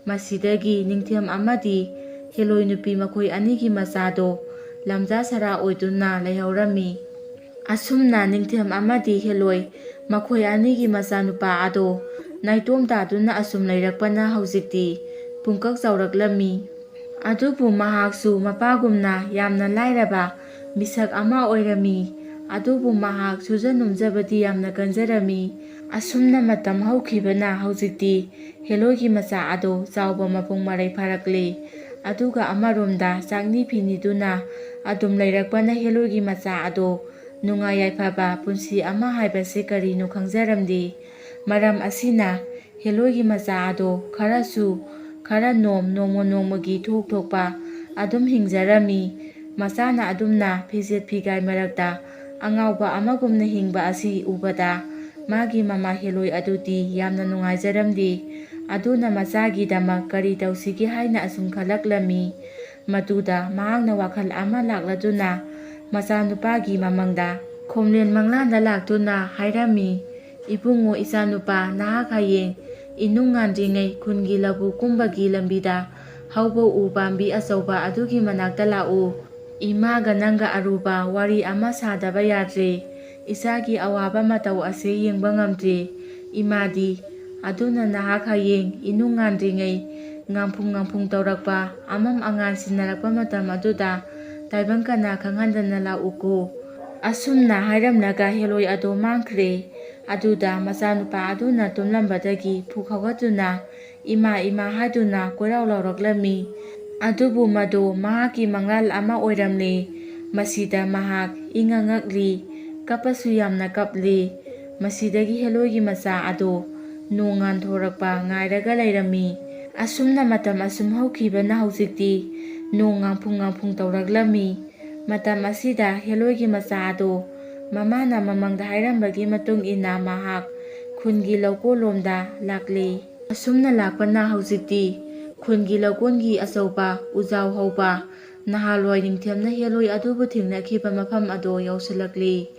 ꯃꯁꯤꯗꯒꯤ ꯅꯤꯡꯊꯦꯝ ꯑꯃꯗꯤ ꯍꯦꯂꯣꯏ ꯅꯨꯄꯤ ꯃꯈꯣꯏ ꯑꯅꯤꯒꯤ ꯃꯆꯥꯗꯣ ꯂꯝꯖꯥ ꯁꯔꯥ ꯑꯣꯏꯗꯨꯅ ꯂꯩꯍꯧꯔꯝꯃꯤ꯫ ꯑꯁꯨꯝꯅ ꯅꯤꯡꯊꯦꯝ ꯑꯃꯗꯤ ꯍꯦꯂꯣꯏ ꯃꯈꯣꯏ ꯑꯅꯤꯒꯤ ꯃꯆꯥꯅꯨꯄꯥ ꯑꯗꯣ ꯅꯥꯏꯇꯣꯝ ꯇꯥꯗꯨꯅ ꯑꯁꯨꯝ ꯂꯩꯔꯛꯄꯅ ꯍꯧꯖꯤꯛꯇꯤ ꯄꯨꯡꯀꯛ ꯆꯥꯎꯔꯛꯂꯝꯃꯤ꯫ ꯑꯗꯨꯕꯨ ꯃꯍꯥꯛꯁꯨ ꯃꯄꯥꯒꯨꯝꯅ ꯌꯥꯝꯅ ꯂꯥꯏꯔꯕ ꯃꯤꯁꯛ ꯑꯃ ꯑꯣꯏꯔꯝꯃꯤ꯫ ꯑꯗꯨꯕꯨ ꯃꯍꯥꯛ ꯁꯨꯖ ꯅꯣꯝꯖꯕꯗꯤ ꯌꯥꯝꯅ ꯀꯟꯖꯔꯝꯃꯤ꯫ ꯑꯁꯨꯝꯅ ꯃꯇꯝ ꯍꯧꯈꯤꯕꯅ ꯍꯧꯖꯤꯛꯇꯤ ꯍꯦꯂꯣꯏꯒꯤ ꯃꯆꯥ ꯑꯗꯣ ꯆꯥꯎꯕ ꯃꯄꯨꯡ ꯃꯔꯩ ꯐꯥꯔꯛꯂꯦ꯫ ꯑꯗꯨꯒ ꯑꯃꯔꯣꯝꯗ ꯆꯥꯛꯅꯤ ꯐꯤꯅꯤꯗꯨꯅ ꯑꯗꯨꯝ ꯂꯩꯔꯛꯄꯅ ꯍꯦꯂꯣꯏꯒꯤ ꯃꯆꯥ ꯑꯗꯣ ꯅꯨꯡꯉꯥꯏ ꯌꯥꯏꯐꯕ ꯄꯨꯟꯁꯤ ꯑꯃ ꯍꯥꯏꯕꯁꯦ ꯀꯔꯤꯅꯣ ꯈꯪꯖꯔꯝꯗꯦ꯫ ꯃꯔꯝ ꯑꯁꯤꯅ ꯍꯦꯂꯣꯏꯒꯤ ꯃꯆꯥ ꯑꯗꯣ ꯈꯔ ꯁꯨ ꯈꯔ ꯅꯣꯝ ꯅꯣꯡꯃ ꯅꯣꯡꯃꯒꯤ ꯊꯣꯛ ꯊꯣꯛꯄ ꯑꯗꯨꯝ ꯍꯤꯡꯖꯔꯝꯃꯤ꯫ ꯃꯆꯥꯅ ꯑꯗꯨꯝꯅ ꯐꯤꯖꯦꯠ ꯐꯤꯒꯥꯏ ꯃꯔꯛꯇ ꯑꯉꯥꯎꯕ ꯑꯃꯒꯨꯝꯅ ꯍꯤꯡꯕ ꯑꯁꯤ ꯎꯕꯗ ꯃꯥꯒꯤ ꯃꯃꯥ ꯍꯦꯂꯣꯏ ꯑꯗꯨꯗꯤ ꯌꯥꯝꯅ ꯅꯨꯡꯉꯥꯏꯖꯔꯝꯗꯦ꯫ ꯑꯗꯨꯅ ꯃꯆꯥꯒꯤꯗꯃꯛ ꯀꯔꯤ ꯇꯧꯁꯤꯒꯦ ꯍꯥꯏꯅ ꯑꯁꯨꯝ ꯈꯜꯂꯛꯂꯝꯃꯤ꯫ ꯃꯗꯨꯗ ꯃꯍꯥꯛꯅ ꯋꯥꯈꯜ ꯑꯃ ꯂꯥꯛꯂꯗꯨꯅ ꯃꯆꯥꯅꯨꯄꯥꯒꯤ ꯃꯃꯪꯗ ꯈꯣꯝꯂꯦꯟ ꯃꯪꯂꯥꯟꯗ ꯂꯥꯛꯇꯨꯅ ꯍꯥꯏꯔꯝꯃꯤ, "ꯏꯕꯨꯡꯉꯣ ꯏꯆꯥꯅꯨꯄꯥ, ꯅꯍꯥꯛ ꯍꯌꯦꯡ ꯏꯅꯨꯡ ꯉꯥꯟꯗ꯭ꯔꯤꯉꯩ ꯈꯨꯟꯒꯤ ꯂꯧꯕꯨꯛ ꯀꯨꯝꯕꯒꯤ ꯂꯝꯕꯤꯗ ꯍꯧꯕ ꯎ ꯄꯥꯝꯕꯤ ꯑꯆꯧꯕ ꯑꯗꯨꯒꯤ ꯃꯅꯥꯛꯇ ꯂꯥꯛꯎ꯫ ꯏꯃꯥꯒ ꯅꯪꯒ ꯑꯔꯨꯕ ꯋꯥꯔꯤ ꯑꯃ ꯁꯥꯗꯕ ꯌꯥꯗ꯭ꯔꯦ꯫ ꯏꯆꯥꯒꯤ ꯑꯋꯥꯕ ꯃꯇꯧ ꯑꯁꯤ ꯌꯦꯡꯕ ꯉꯝꯗ꯭ꯔꯦ ꯏꯃꯥꯗꯤ꯫ ꯑꯗꯨꯅ ꯅꯍꯥꯛ ꯍꯌꯦꯡ ꯏꯅꯨꯡ ꯉꯥꯟꯗ꯭ꯔꯤꯉꯩ ꯉꯥꯟꯐꯨꯡ ꯉꯥꯟꯐꯨꯡ ꯇꯧꯔꯛꯄ ꯑꯃꯝ ꯑꯉꯥꯟ ꯁꯤꯟꯅꯔꯛꯄ ꯃꯇꯝ ꯑꯗꯨꯗ ꯇꯥꯏꯕꯪ ꯀꯅꯥ ꯈꯪꯍꯟꯗꯅ ꯂꯥꯛꯎꯀꯣ"꯫ ꯑꯁꯨꯝꯅ ꯍꯥꯏꯔꯝꯂꯒ ꯍꯦꯂꯣꯏ ꯑꯗꯣ ꯃꯥꯡꯈ꯭ꯔꯦ꯫ ꯑꯗꯨꯗ ꯃꯆꯥꯅꯨꯄꯥ ꯑꯗꯨꯅ ꯇꯨꯝꯂꯝꯕꯗꯒꯤ ꯐꯨꯛ ꯍꯧꯒꯠꯇꯨꯅ ꯏꯃꯥ ꯏꯃꯥ ꯍꯥꯏꯗꯨꯅ ꯀꯣꯏꯂꯥꯎ ꯂꯥꯎꯔꯛꯂꯝꯃꯤ꯫ ꯑꯗꯨꯕꯨ ꯃꯗꯣ ꯃꯍꯥꯛꯀꯤ ꯃꯪꯂꯥꯟ ꯑꯃ ꯑꯣꯏꯔꯝꯂꯦ꯫ ꯃꯁꯤꯗ ꯃꯍꯥꯛ ꯏꯉꯛ ꯉꯛꯂꯤ, ꯀꯞꯄꯁꯨ ꯌꯥꯝꯅ ꯀꯞꯂꯤ꯫ ꯃꯁꯤꯗꯒꯤ ꯍꯦꯂꯣꯏꯒꯤ ꯃꯆꯥ ꯑꯗꯣ ꯅꯣꯡ ꯉꯥꯟꯊꯣꯔꯛꯄ ꯉꯥꯏꯔꯒ ꯂꯩꯔꯝꯃꯤ꯫ ꯑꯁꯨꯝꯅ ꯃꯇꯝ ꯑꯁꯨꯝ ꯍꯧꯈꯤꯕꯅ ꯍꯧꯖꯤꯛꯇꯤ ꯅꯣꯡ ꯉꯥꯟꯐꯨꯡ ꯉꯥꯟꯐꯨꯡ ꯇꯧꯔꯛꯂꯝꯃꯤ꯫ ꯃꯇꯝ ꯑꯁꯤꯗ ꯍꯦꯂꯣꯏꯒꯤ ꯃꯆꯥ ꯑꯗꯣ ꯃꯃꯥꯅ ꯃꯃꯪꯗ ꯍꯥꯏꯔꯝꯕꯒꯤ ꯃꯇꯨꯡ ꯏꯟꯅ ꯃꯍꯥꯛ ꯈꯨꯟꯒꯤ ꯂꯧꯀꯣꯜꯂꯣꯝꯗ ꯂꯥꯛꯂꯦ꯫ ꯑꯁꯨꯝꯅ ꯂꯥꯛꯄꯅ ꯍꯧꯖꯤꯛꯇꯤ ꯈꯨꯟꯒꯤ ꯂꯧꯀꯣꯟꯒꯤ ꯑꯆꯧꯕ ꯎꯖꯥꯎ ꯍꯧꯕ ꯅꯍꯥꯜꯋꯥꯏ ꯅꯤꯡꯊꯦꯝꯅ ꯍꯦꯂꯣꯏ ꯑꯗꯨꯕꯨ ꯊꯦꯡꯅꯈꯤꯕ ꯃꯐꯝ ꯑꯗꯣ ꯌꯧꯁꯤꯜꯂꯛꯂꯦ꯫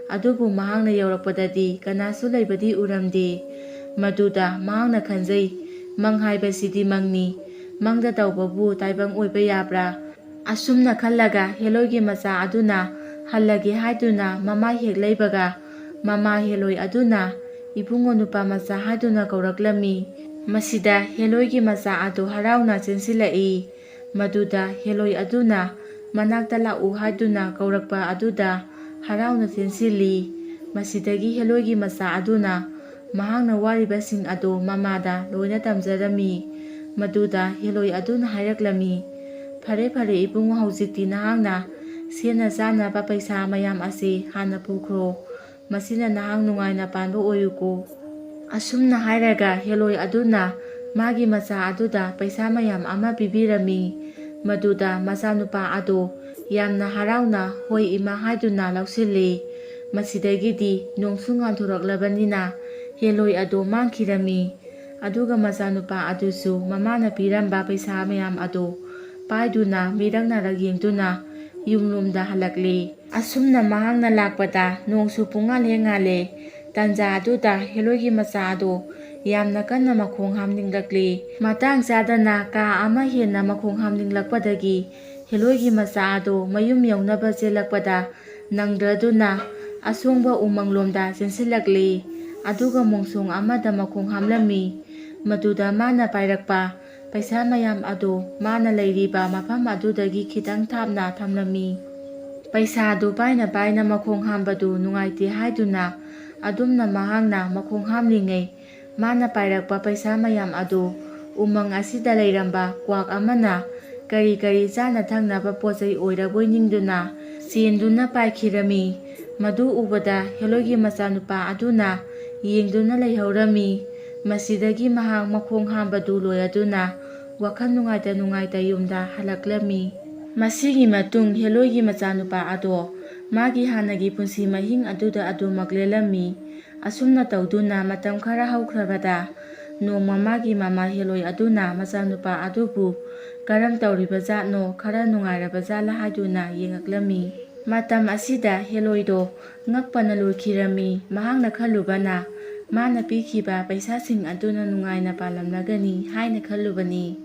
ꯑꯗꯨꯕꯨ ꯃꯍꯥꯛꯅ ꯌꯧꯔꯛꯄꯗꯗꯤ ꯀꯅꯥꯁꯨ ꯂꯩꯕꯗꯤ ꯎꯔꯝꯗꯦ꯫ ꯃꯗꯨꯗ ꯃꯍꯥꯛꯅ ꯈꯟꯖꯩ, ꯃꯪ ꯍꯥꯏꯕꯁꯤꯗꯤ ꯃꯪꯅꯤ, ꯃꯪꯗ ꯇꯧꯕꯕꯨ ꯇꯥꯏꯕꯪ ꯑꯣꯏꯕ ꯌꯥꯕ꯭ꯔꯥ? ꯑꯁꯨꯝꯅ ꯈꯜꯂꯒ ꯍꯦꯂꯣꯏꯒꯤ ꯃꯆꯥ ꯑꯗꯨꯅ ꯍꯜꯂꯒꯦ ꯍꯥꯏꯗꯨꯅ ꯃꯃꯥꯏ ꯍꯦꯛ ꯂꯩꯕꯒ ꯃꯃꯥ ꯍꯦꯂꯣꯏ ꯑꯗꯨꯅ "ꯏꯕꯨꯡꯉꯣ ꯅꯨꯄꯥ ꯃꯆꯥ" ꯍꯥꯏꯗꯨꯅ ꯀꯧꯔꯛꯂꯝꯃꯤ꯫ ꯃꯁꯤꯗ ꯍꯦꯂꯣꯏꯒꯤ ꯃꯆꯥ ꯑꯗꯨ ꯍꯔꯥꯎꯅ ꯆꯦꯟꯁꯤꯜꯂꯛꯏ꯫ ꯃꯗꯨꯗ ꯍꯦꯂꯣꯏ ꯑꯗꯨꯅ ꯃꯅꯥꯛꯇ ꯂꯥꯛꯎ ꯍꯥꯏꯗꯨꯅ ꯀꯧꯔꯛꯄ ꯑꯗꯨꯗ ꯍꯔꯥꯎꯅ ꯆꯦꯟꯁꯤꯜꯂꯤ꯫ ꯃꯁꯤꯗꯒꯤ ꯍꯦꯂꯣꯏꯒꯤ ꯃꯆꯥ ꯑꯗꯨꯅ ꯃꯍꯥꯛꯅ ꯋꯥꯔꯤꯕꯁꯤꯡ ꯑꯗꯣ ꯃꯃꯥꯗ ꯂꯣꯏꯅ ꯇꯝꯖꯔꯝꯃꯤ꯫ ꯃꯗꯨꯗ ꯍꯦꯂꯣꯏ ꯑꯗꯨꯅ ꯍꯥꯏꯔꯛꯂꯝꯃꯤ, "ꯐꯔꯦ ꯐꯔꯦ ꯏꯕꯨꯡꯉꯣ, ꯍꯧꯖꯤꯛꯇꯤ ꯅꯍꯥꯛꯅ ꯁꯦꯠꯅ ꯆꯥꯅꯕ ꯄꯩꯁꯥ ꯃꯌꯥꯝ ꯑꯁꯤ ꯍꯥꯟꯅ ꯄꯨꯈ꯭ꯔꯣ꯫ ꯃꯁꯤꯅ ꯅꯍꯥꯛ ꯅꯨꯡꯉꯥꯏꯅ ꯄꯥꯟꯕ ꯑꯣꯏꯌꯨꯀꯣ"꯫ ꯑꯁꯨꯝꯅ ꯍꯥꯏꯔꯒ ꯍꯦꯂꯣꯏ ꯑꯗꯨꯅ ꯃꯥꯒꯤ ꯃꯆꯥ ꯑꯗꯨꯗ ꯄꯩꯁꯥ ꯃꯌꯥꯝ ꯑꯃ ꯄꯤꯕꯤꯔꯝꯃꯤ꯫ ꯃꯗꯨꯗ ꯃꯆꯥꯅꯨꯄꯥ ꯑꯗꯣ ꯌꯥꯝꯅ ꯍꯔꯥꯎꯅ "ꯍꯣꯏ ꯏꯃꯥ" ꯍꯥꯏꯗꯨꯅ ꯂꯧꯁꯤꯜꯂꯦ꯫ ꯃꯁꯤꯗꯒꯤꯗꯤ ꯅꯣꯡꯁꯨ ꯉꯥꯟꯊꯣꯔꯛꯂꯕꯅꯤꯅ ꯍꯦꯂꯣꯏ ꯑꯗꯣ ꯃꯥꯡꯈꯤꯔꯝꯃꯤ꯫ ꯑꯗꯨꯒ ꯃꯆꯥꯅꯨꯄꯥ ꯑꯗꯨꯁꯨ ꯃꯃꯥꯅ ꯄꯤꯔꯝꯕ ꯄꯩꯁꯥ ꯃꯌꯥꯝ ꯑꯗꯣ ꯄꯥꯏꯗꯨꯅ ꯃꯤꯔꯛ ꯅꯥꯔꯛ ꯌꯦꯡꯗꯨꯅ ꯌꯨꯝꯂꯣꯝꯗ ꯍꯜꯂꯛꯂꯦ꯫ ꯑꯁꯨꯝꯅ ꯃꯍꯥꯛꯅ ꯂꯥꯛꯄꯗ ꯅꯣꯡꯁꯨ ꯄꯨꯡꯉꯥꯟ ꯍꯦꯛ ꯉꯥꯜꯂꯦ꯫ ꯇꯥꯟꯖꯥ ꯑꯗꯨꯗ ꯍꯦꯂꯣꯏꯒꯤ ꯃꯆꯥ ꯑꯗꯣ ꯌꯥꯝꯅ ꯀꯟꯅ ꯃꯈꯣꯡ ꯍꯥꯝꯅꯤꯡꯂꯛꯂꯦ꯫ ꯃꯇꯥꯡ ꯆꯥꯗꯅ ꯀꯥ ꯑꯃ ꯍꯦꯟꯅ ꯃꯈꯣꯡ ꯍꯥꯝꯅꯤꯡꯂꯛꯄꯗꯒꯤ ꯍꯦꯂꯣꯏꯒꯤ ꯃꯆꯥ ꯑꯗꯣ ꯃꯌꯨꯝ ꯌꯧꯅꯕ ꯆꯦꯜꯂꯛꯄꯗ ꯅꯪꯗ꯭ꯔꯗꯨꯅ ꯑꯁꯣꯡꯕ ꯎꯃꯪꯂꯣꯝꯗ ꯆꯦꯟꯁꯤꯜꯂꯛꯂꯦ꯫ ꯑꯗꯨꯒ ꯃꯣꯡꯁꯣꯡ ꯑꯃꯗ ꯃꯈꯣꯡ ꯍꯥꯝꯂꯝꯃꯤ꯫ ꯃꯗꯨꯗ ꯃꯥꯅ ꯄꯥꯏꯔꯛꯄ ꯄꯩꯁꯥ ꯃꯌꯥꯝ ꯑꯗꯣ ꯃꯥꯅ ꯂꯩꯔꯤꯕ ꯃꯐꯝ ꯑꯗꯨꯗꯒꯤ ꯈꯤꯇꯪ ꯊꯥꯞꯅ ꯊꯝꯂꯝꯃꯤ꯫ ꯄꯩꯁꯥꯗꯨ ꯄꯥꯏꯅ ꯄꯥꯏꯅ ꯃꯈꯣꯡ ꯍꯥꯝꯕꯗꯨ ꯅꯨꯡꯉꯥꯏꯇꯦ ꯍꯥꯏꯗꯨꯅ ꯑꯗꯨꯝꯅ ꯃꯍꯥꯛꯅ ꯃꯈꯣꯡ ꯍꯥꯝꯂꯤꯉꯩ ꯃꯥꯅ ꯄꯥꯏꯔꯛꯄ ꯄꯩꯁꯥ ꯃꯌꯥꯝ ꯑꯗꯨ ꯎꯃꯪ ꯑꯁꯤꯗ ꯂꯩꯔꯝꯕ ꯀ꯭ꯋꯥꯛ ꯑꯃꯅ ꯀꯔꯤ ꯀꯔꯤ ꯆꯥꯅ ꯊꯛꯅꯕ ꯄꯣꯠꯆꯩ ꯑꯣꯏꯔꯕꯣꯏ ꯅꯤꯡꯗꯨꯅ ꯆꯦꯟꯗꯨꯅ ꯄꯥꯏꯈꯤꯔꯝꯃꯤ꯫ ꯃꯗꯨ ꯎꯕꯗ ꯍꯦꯂꯣꯏꯒꯤ ꯃꯆꯥꯅꯨꯄꯥ ꯑꯗꯨꯅ ꯌꯦꯡꯗꯨꯅ ꯂꯩꯍꯧꯔꯝꯃꯤ꯫ ꯃꯁꯤꯗꯒꯤ ꯃꯍꯥꯛ ꯃꯈꯣꯡ ꯍꯥꯝꯕꯗꯨ ꯂꯣꯏꯔꯗꯨꯅ ꯋꯥꯈꯜ ꯅꯨꯡꯉꯥꯏꯇ ꯅꯨꯡꯉꯥꯏꯇ ꯌꯨꯝꯗ ꯍꯜꯂꯛꯂꯝꯃꯤ꯫ ꯃꯁꯤꯒꯤ ꯃꯇꯨꯡ ꯍꯦꯂꯣꯏꯒꯤ ꯃꯆꯥꯅꯨꯄꯥ ꯑꯗꯣ ꯃꯥꯒꯤ ꯍꯥꯟꯅꯒꯤ ꯄꯨꯟꯁꯤ ꯃꯍꯤꯡ ꯑꯗꯨꯗ ꯑꯗꯨꯃꯛ ꯂꯦꯜꯂꯝꯃꯤ꯫ ꯑꯁꯨꯝꯅ ꯇꯧꯗꯨꯅ ꯃꯇꯝ ꯈꯔ ꯍꯧꯈ꯭ꯔꯕꯗ ꯅꯣꯡꯃ ꯃꯥꯒꯤ ꯃꯃꯥ ꯍꯦꯂꯣꯏ ꯑꯗꯨꯅ ꯃꯆꯥꯅꯨꯄꯥ ꯑꯗꯨꯕꯨ ꯀꯔꯝ ꯇꯧꯔꯤꯕꯖꯥꯠꯅꯣ ꯈꯔ ꯅꯨꯡꯉꯥꯏꯔꯕꯖꯥꯠꯂꯥ ꯍꯥꯏꯗꯨꯅ ꯌꯦꯡꯉꯛꯂꯝꯃꯤ꯫ ꯃꯇꯝ ꯑꯁꯤꯗ ꯍꯦꯂꯣꯏꯗꯣ ꯉꯛꯄꯅ ꯂꯣꯏꯈꯤꯔꯝꯃꯤ꯫ ꯃꯍꯥꯛꯅ ꯈꯜꯂꯨꯕꯅ ꯃꯥꯅ ꯄꯤꯈꯤꯕ ꯄꯩꯁꯥꯁꯤꯡ ꯑꯗꯨꯅ ꯅꯨꯡꯉꯥꯏꯅ ꯄꯥꯜꯂꯝꯂꯒꯅꯤ ꯍꯥꯏꯅ ꯈꯜꯂꯨꯕꯅꯤ꯫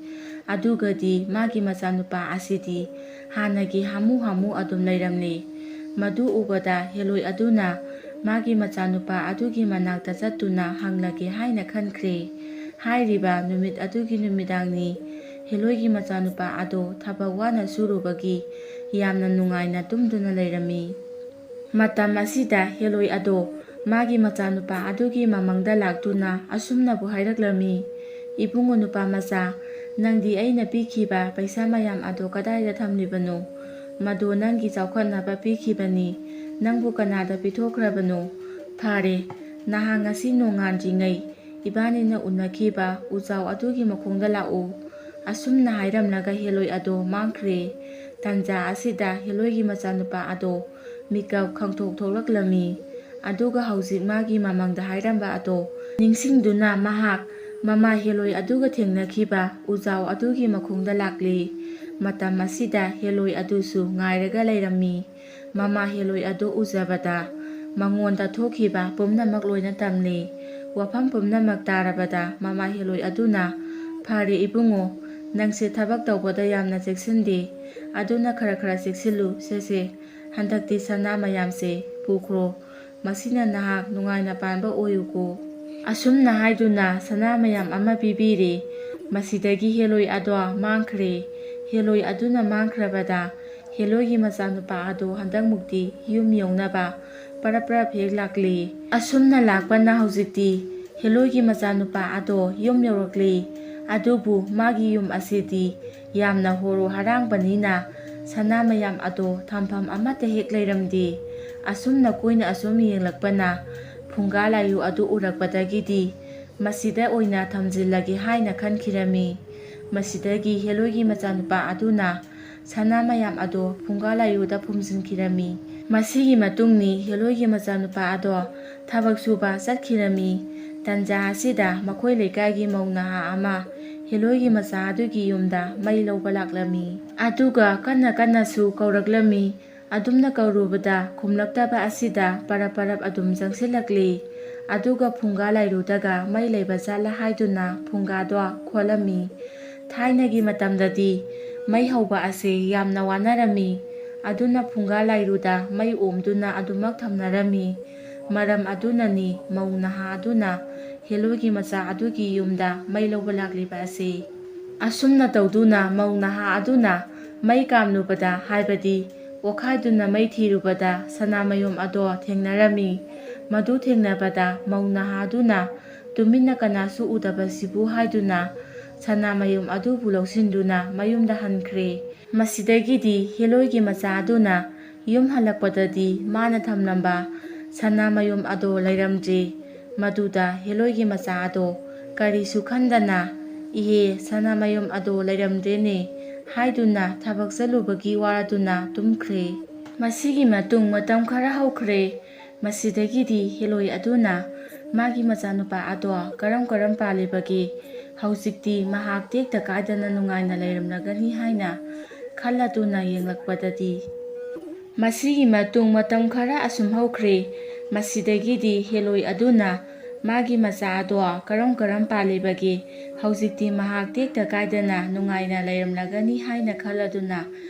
ꯑꯗꯨꯒꯗꯤ ꯃꯥꯒꯤ ꯃꯆꯥꯅꯨꯄꯥ ꯑꯁꯤꯗꯤ ꯍꯥꯟꯅꯒꯤ ꯍꯥꯃꯨ ꯍꯥꯃꯨ ꯑꯗꯨꯝ ꯂꯩꯔꯝꯂꯦ꯫ ꯃꯗꯨ ꯎꯕꯗ ꯍꯦꯂꯣꯏ ꯑꯗꯨꯅ ꯃꯥꯒꯤ ꯃꯆꯥꯅꯨꯄꯥ ꯑꯗꯨꯒꯤ ꯃꯅꯥꯛꯇ ꯆꯠꯇꯨꯅ ꯍꯪꯂꯒꯦ ꯍꯥꯏꯅ ꯈꯟꯈ꯭ꯔꯦ꯫ ꯍꯥꯏꯔꯤꯕ ꯅꯨꯃꯤꯠ ꯑꯗꯨꯒꯤ ꯅꯨꯃꯤꯗꯥꯡꯅꯤ꯫ ꯍꯦꯂꯣꯏꯒꯤ ꯃꯆꯥꯅꯨꯄꯥ ꯑꯗꯣ ꯊꯕꯛ ꯋꯥꯅ ꯁꯨꯔꯨꯕꯒꯤ ꯌꯥꯝꯅ ꯅꯨꯡꯉꯥꯏꯅ ꯇꯨꯝꯗꯨꯅ ꯂꯩꯔꯝꯃꯤ꯫ ꯃꯇꯝ ꯑꯁꯤꯗ ꯍꯦꯂꯣꯏ ꯑꯗꯣ ꯃꯥꯒꯤ ꯃꯆꯥꯅꯨꯄꯥ ꯑꯗꯨꯒꯤ ꯃꯃꯪꯗ ꯂꯥꯛꯇꯨꯅ ꯑꯁꯨꯝꯅꯕꯨ ꯍꯥꯏꯔꯛꯂꯝꯃꯤ, "ꯏꯕꯨꯡꯉꯣ ꯅꯨꯄꯥ ꯃꯆꯥ, ꯅꯪꯗꯤ ꯑꯩꯅ ꯄꯤꯈꯤꯕ ꯄꯩꯁꯥ ꯃꯌꯥꯝ ꯑꯗꯣ ꯀꯗꯥꯏꯗ ꯊꯝꯂꯤꯕꯅꯣ? ꯃꯗꯣ ꯅꯪꯒꯤ ꯆꯥꯎꯈꯠꯅꯕ ꯄꯤꯈꯤꯕꯅꯤ꯫ ꯅꯪꯕꯨ ꯀꯅꯥꯗ ꯄꯤꯊꯣꯛꯈ꯭ꯔꯕꯅꯣ? ꯐꯔꯦ, ꯅꯍꯥꯟ ꯉꯁꯤ ꯅꯣꯡꯉꯥꯟꯗ꯭ꯔꯤꯉꯩ ꯏꯕꯥꯅꯤꯅ ꯎꯅꯈꯤꯕ ꯎꯖꯥꯎ ꯑꯗꯨꯒꯤ ꯃꯈꯣꯡꯗ ꯂꯥꯛꯎ"꯫ ꯑꯁꯨꯝꯅ ꯍꯥꯏꯔꯝꯂꯒ ꯍꯦꯂꯣꯏ ꯑꯗꯣ ꯃꯥꯡꯈ꯭ꯔꯦ꯫ ꯇꯥꯟꯖꯥ ꯑꯁꯤꯗ ꯍꯦꯂꯣꯏꯒꯤ ꯃꯆꯥꯅꯨꯄꯥ ꯑꯗꯣ ꯃꯤꯀꯞ ꯈꯪꯊꯣꯛ ꯊꯣꯛꯂꯛꯂꯝꯃꯤ꯫ ꯑꯗꯨꯒ ꯍꯧꯖꯤꯛ ꯃꯥꯒꯤ ꯃꯃꯪꯗ ꯍꯥꯏꯔꯝꯕ ꯑꯗꯣ ꯅꯤꯡꯁꯤꯡꯗꯨꯅ ꯃꯍꯥꯛ ꯃꯃꯥ ꯍꯦꯂꯣꯏ ꯑꯗꯨꯒ ꯊꯦꯡꯅꯈꯤꯕ ꯎꯖꯥꯎ ꯑꯗꯨꯒꯤ ꯃꯈꯣꯡꯗ ꯂꯥꯛꯂꯦ꯫ ꯃꯇꯝ ꯑꯁꯤꯗ ꯍꯦꯂꯣꯏ ꯑꯗꯨꯁꯨ ꯉꯥꯏꯔꯒ ꯂꯩꯔꯝꯃꯤ꯫ ꯃꯃꯥ ꯍꯦꯂꯣꯏ ꯑꯗꯨ ꯎꯖꯕꯗ ꯃꯉꯣꯟꯗ ꯊꯣꯛꯈꯤꯕ ꯄꯨꯝꯅꯃꯛ ꯂꯣꯏꯅ ꯇꯝꯂꯦ꯫ ꯋꯥꯐꯝ ꯄꯨꯝꯅꯃꯛ ꯇꯥꯔꯕꯗ ꯃꯃꯥ ꯍꯦꯂꯣꯏ ꯑꯗꯨꯅ, "ꯐꯔꯦ ꯏꯕꯨꯡꯉꯣ, ꯅꯪꯁꯦ ꯊꯕꯛ ꯇꯧꯕꯗ ꯌꯥꯝꯅ ꯆꯦꯛꯁꯤꯟꯗꯦ, ꯑꯗꯨꯅ ꯈꯔ ꯈꯔ ꯆꯦꯛꯁꯤꯜꯂꯨ꯫ ꯁꯦ ꯍꯟꯗꯛꯇꯤ ꯁꯅꯥ ꯃꯌꯥꯝꯁꯦ ꯄꯨꯈ꯭ꯔꯣ, ꯃꯁꯤꯅ ꯅꯍꯥꯛ ꯅꯨꯡꯉꯥꯏꯅ ꯄꯥꯟꯕ ꯑꯣꯏꯌꯨꯀꯣ"꯫ ꯑꯁꯨꯝꯅ ꯍꯥꯏꯗꯨꯅ ꯁꯅꯥ ꯃꯌꯥꯝ ꯑꯃ ꯄꯤꯕꯤꯔꯦ꯫ ꯃꯁꯤꯗꯒꯤ ꯍꯦꯂꯣꯏ ꯑꯗꯣ ꯃꯥꯡꯈ꯭ꯔꯦ꯫ ꯍꯦꯂꯣꯏ ꯑꯗꯨꯅ ꯃꯥꯡꯈ꯭ꯔꯕꯗ ꯍꯦꯂꯣꯏꯒꯤ ꯃꯆꯥꯅꯨꯄꯥ ꯑꯗꯣ ꯍꯟꯗꯛꯃꯨꯛꯇꯤ ꯌꯨꯝ ꯌꯧꯅꯕ ꯄꯔꯞ ꯄꯔꯞ ꯍꯦꯛ ꯂꯥꯛꯂꯦ꯫ ꯑꯁꯨꯝꯅ ꯂꯥꯛꯄꯅ ꯍꯧꯖꯤꯛꯇꯤ ꯍꯦꯂꯣꯏꯒꯤ ꯃꯆꯥꯅꯨꯄꯥ ꯑꯗꯣ ꯌꯨꯝ ꯌꯧꯔꯛꯂꯦ꯫ ꯑꯗꯨꯕꯨ ꯃꯥꯒꯤ ꯌꯨꯝ ꯑꯁꯤꯗꯤ ꯌꯥꯝꯅ ꯍꯣꯔꯣ ꯍꯥꯔꯥꯡꯕꯅꯤꯅ ꯁꯅꯥ ꯃꯌꯥꯝ ꯑꯗꯣ ꯊꯝꯐꯝ ꯑꯃꯠꯇ ꯍꯦꯛ ꯂꯩꯔꯝꯗꯦ꯫ ꯑꯁꯨꯝꯅ ꯀꯨꯏꯅ ꯑꯁꯨꯝ ꯌꯦꯡꯂꯛꯄꯅ ꯐꯨꯡꯒꯥ ꯂꯥꯏꯔꯨ ꯑꯗꯨ ꯎꯔꯛꯄꯗꯒꯤꯗꯤ ꯃꯁꯤꯗ ꯑꯣꯏꯅ ꯊꯝꯖꯤꯜꯂꯒꯦ ꯍꯥꯏꯅ ꯈꯟꯈꯤꯔꯝꯃꯤ꯫ ꯃꯁꯤꯗꯒꯤ ꯍꯦꯂꯣꯏꯒꯤ ꯃꯆꯥꯅꯨꯄꯥ ꯑꯗꯨꯅ ꯁꯅꯥ ꯃꯌꯥꯝ ꯑꯗꯣ ꯐꯨꯡꯒꯥ ꯂꯥꯏꯔꯨꯗ ꯐꯨꯝꯖꯤꯟꯈꯤꯔꯝꯃꯤ꯫ ꯃꯁꯤꯒꯤ ꯃꯇꯨꯡꯅꯤ ꯍꯦꯂꯣꯏꯒꯤ ꯃꯆꯥꯅꯨꯄꯥ ꯑꯗꯣ ꯊꯕꯛ ꯁꯨꯕ ꯆꯠꯈꯤꯔꯝꯃꯤ꯫ ꯇꯥꯟꯖꯥ ꯑꯁꯤꯗ ꯃꯈꯣꯏ ꯂꯩꯀꯥꯏꯒꯤ ꯃꯧ ꯅꯍꯥ ꯑꯃ ꯍꯦꯂꯣꯏꯒꯤ ꯃꯆꯥ ꯑꯗꯨꯒꯤ ꯌꯨꯝꯗ ꯃꯩ ꯂꯧꯕ ꯂꯥꯛꯂꯝꯃꯤ꯫ ꯑꯗꯨꯒ ꯀꯟꯅ ꯀꯟꯅꯁꯨ ꯀꯧꯔꯛꯂꯝꯃꯤ꯫ ꯑꯗꯨꯝꯅ ꯀꯧꯔꯨꯕꯗ ꯈꯨꯝꯂꯛꯇꯕ ꯑꯁꯤꯗ ꯄꯔꯞ ꯄꯔꯞ ꯑꯗꯨꯝ ꯆꯪꯁꯤꯜꯂꯛꯂꯦ꯫ ꯑꯗꯨꯒ ꯐꯨꯡꯒꯥ ꯂꯥꯏꯔꯨꯗꯒ ꯃꯩ ꯂꯩꯕꯖꯥꯠꯂꯥ ꯍꯥꯏꯗꯨꯅ ꯐꯨꯡꯒꯥꯗꯣ ꯈꯣꯠꯂꯝꯃꯤ꯫ ꯊꯥꯏꯅꯒꯤ ꯃꯇꯝꯗꯗꯤ ꯃꯩ ꯍꯧꯕ ꯑꯁꯦ ꯌꯥꯝꯅ ꯋꯥꯅꯔꯝꯃꯤ꯫ ꯑꯗꯨꯅ ꯐꯨꯡꯒꯥ ꯂꯥꯏꯔꯨꯗ ꯃꯩ ꯑꯣꯝꯗꯨꯅ ꯑꯗꯨꯃꯛ ꯊꯝꯅꯔꯝꯃꯤ꯫ ꯃꯔꯝ ꯑꯗꯨꯅꯅꯤ ꯃꯧ ꯅꯍꯥ ꯑꯗꯨꯅ ꯍꯦꯂꯣꯏꯒꯤ ꯃꯆꯥ ꯑꯗꯨꯒꯤ ꯌꯨꯝꯗ ꯃꯩ ꯂꯧꯕ ꯂꯥꯛꯂꯤꯕ ꯑꯁꯤ꯫ ꯑꯁꯨꯝꯅ ꯇꯧꯗꯨꯅ ꯃꯧ ꯅꯍꯥ ꯑꯗꯨꯅ ꯃꯩ ꯀꯥꯝꯂꯨꯕꯗ, ꯍꯥꯏꯕꯗꯤ ꯄꯣꯈꯥꯏꯗꯨꯅ ꯃꯩ ꯊꯤꯔꯨꯕꯗ ꯁꯅꯥꯃꯌꯨꯝ ꯑꯗꯣ ꯊꯦꯡꯅꯔꯝꯃꯤ꯫ ꯃꯗꯨ ꯊꯦꯡꯅꯕꯗ ꯃꯧ ꯅꯍꯥ ꯑꯗꯨꯅ ꯇꯨꯃꯤꯟꯅ ꯀꯅꯥꯁꯨ ꯎꯗꯕꯁꯤꯕꯨ ꯍꯥꯏꯗꯨꯅ ꯁꯅꯥꯃꯌꯨꯝ ꯑꯗꯨꯕꯨ ꯂꯧꯁꯤꯟꯗꯨꯅ ꯃꯌꯨꯝꯗ ꯍꯟꯈ꯭ꯔꯦ꯫ ꯃꯁꯤꯗꯒꯤꯗꯤ ꯍꯦꯂꯣꯏꯒꯤ ꯃꯆꯥ ꯑꯗꯨꯅ ꯌꯨꯝ ꯍꯜꯂꯛꯄꯗꯗꯤ ꯃꯥꯅ ꯊꯝꯂꯝꯕ ꯁꯅꯥꯃꯌꯨꯝ ꯑꯗꯣ ꯂꯩꯔꯝꯗ꯭ꯔꯦ꯫ ꯃꯗꯨꯗ ꯍꯦꯂꯣꯏꯒꯤ ꯃꯆꯥ ꯑꯗꯣ ꯀꯔꯤꯁꯨ ꯈꯟꯗꯅ, "ꯏꯍꯦ, ꯁꯅꯥꯃꯌꯨꯝ ꯑꯗꯣ ꯂꯩꯔꯝꯗ꯭ꯔꯦꯅꯦ" ꯍꯥꯏꯗꯨꯅ ꯊꯕꯛ ꯆꯠꯂꯨꯕꯒꯤ ꯋꯥꯔꯗꯨꯅ ꯇꯨꯝꯈ꯭ꯔꯦ꯫ ꯃꯁꯤꯒꯤ ꯃꯇꯨꯡ ꯃꯇꯝ ꯈꯔ ꯍꯧꯈ꯭ꯔꯦ꯫ ꯃꯁꯤꯗꯒꯤꯗꯤ ꯍꯦꯂꯣꯏ ꯑꯗꯨꯅ ꯃꯥꯒꯤ ꯃꯆꯥꯅꯨꯄꯥ ꯑꯗꯣ ꯀꯔꯝ ꯄꯥꯜꯂꯤꯕꯒꯦ, ꯍꯧꯖꯤꯛꯇꯤ ꯃꯍꯥꯛ ꯇꯦꯛꯇ ꯀꯥꯏꯗꯅ ꯅꯨꯡꯉꯥꯏꯅ ꯂꯩꯔꯝꯂꯒꯅꯤ ꯍꯥꯏꯅ ꯈꯜꯂꯗꯨꯅ ꯌꯦꯡꯂꯛꯄꯗꯗꯤ ꯃꯁꯤꯒꯤ ꯃꯇꯨꯡ ꯃꯇꯝ ꯈꯔ ꯑꯁꯨꯝ ꯍꯧꯈ꯭ꯔꯦ꯫ ꯃꯁꯤꯗꯒꯤꯗꯤ ꯍꯦꯂꯣꯏ ꯑꯗꯨꯅ ꯃꯥꯒꯤ ꯃꯆꯥ ꯑꯗꯣ ꯀꯔꯝ ꯄꯥꯜꯂꯤꯕꯒꯦ, ꯍꯧꯖꯤꯛꯇꯤ ꯃꯍꯥꯛ ꯇꯦꯛꯇ ꯀꯥꯏꯗꯅ ꯅꯨꯡꯉꯥꯏꯅ ꯂꯩꯔꯝꯂꯒꯅꯤ ꯍꯥꯏꯅ ꯈꯜꯂꯗꯨꯅ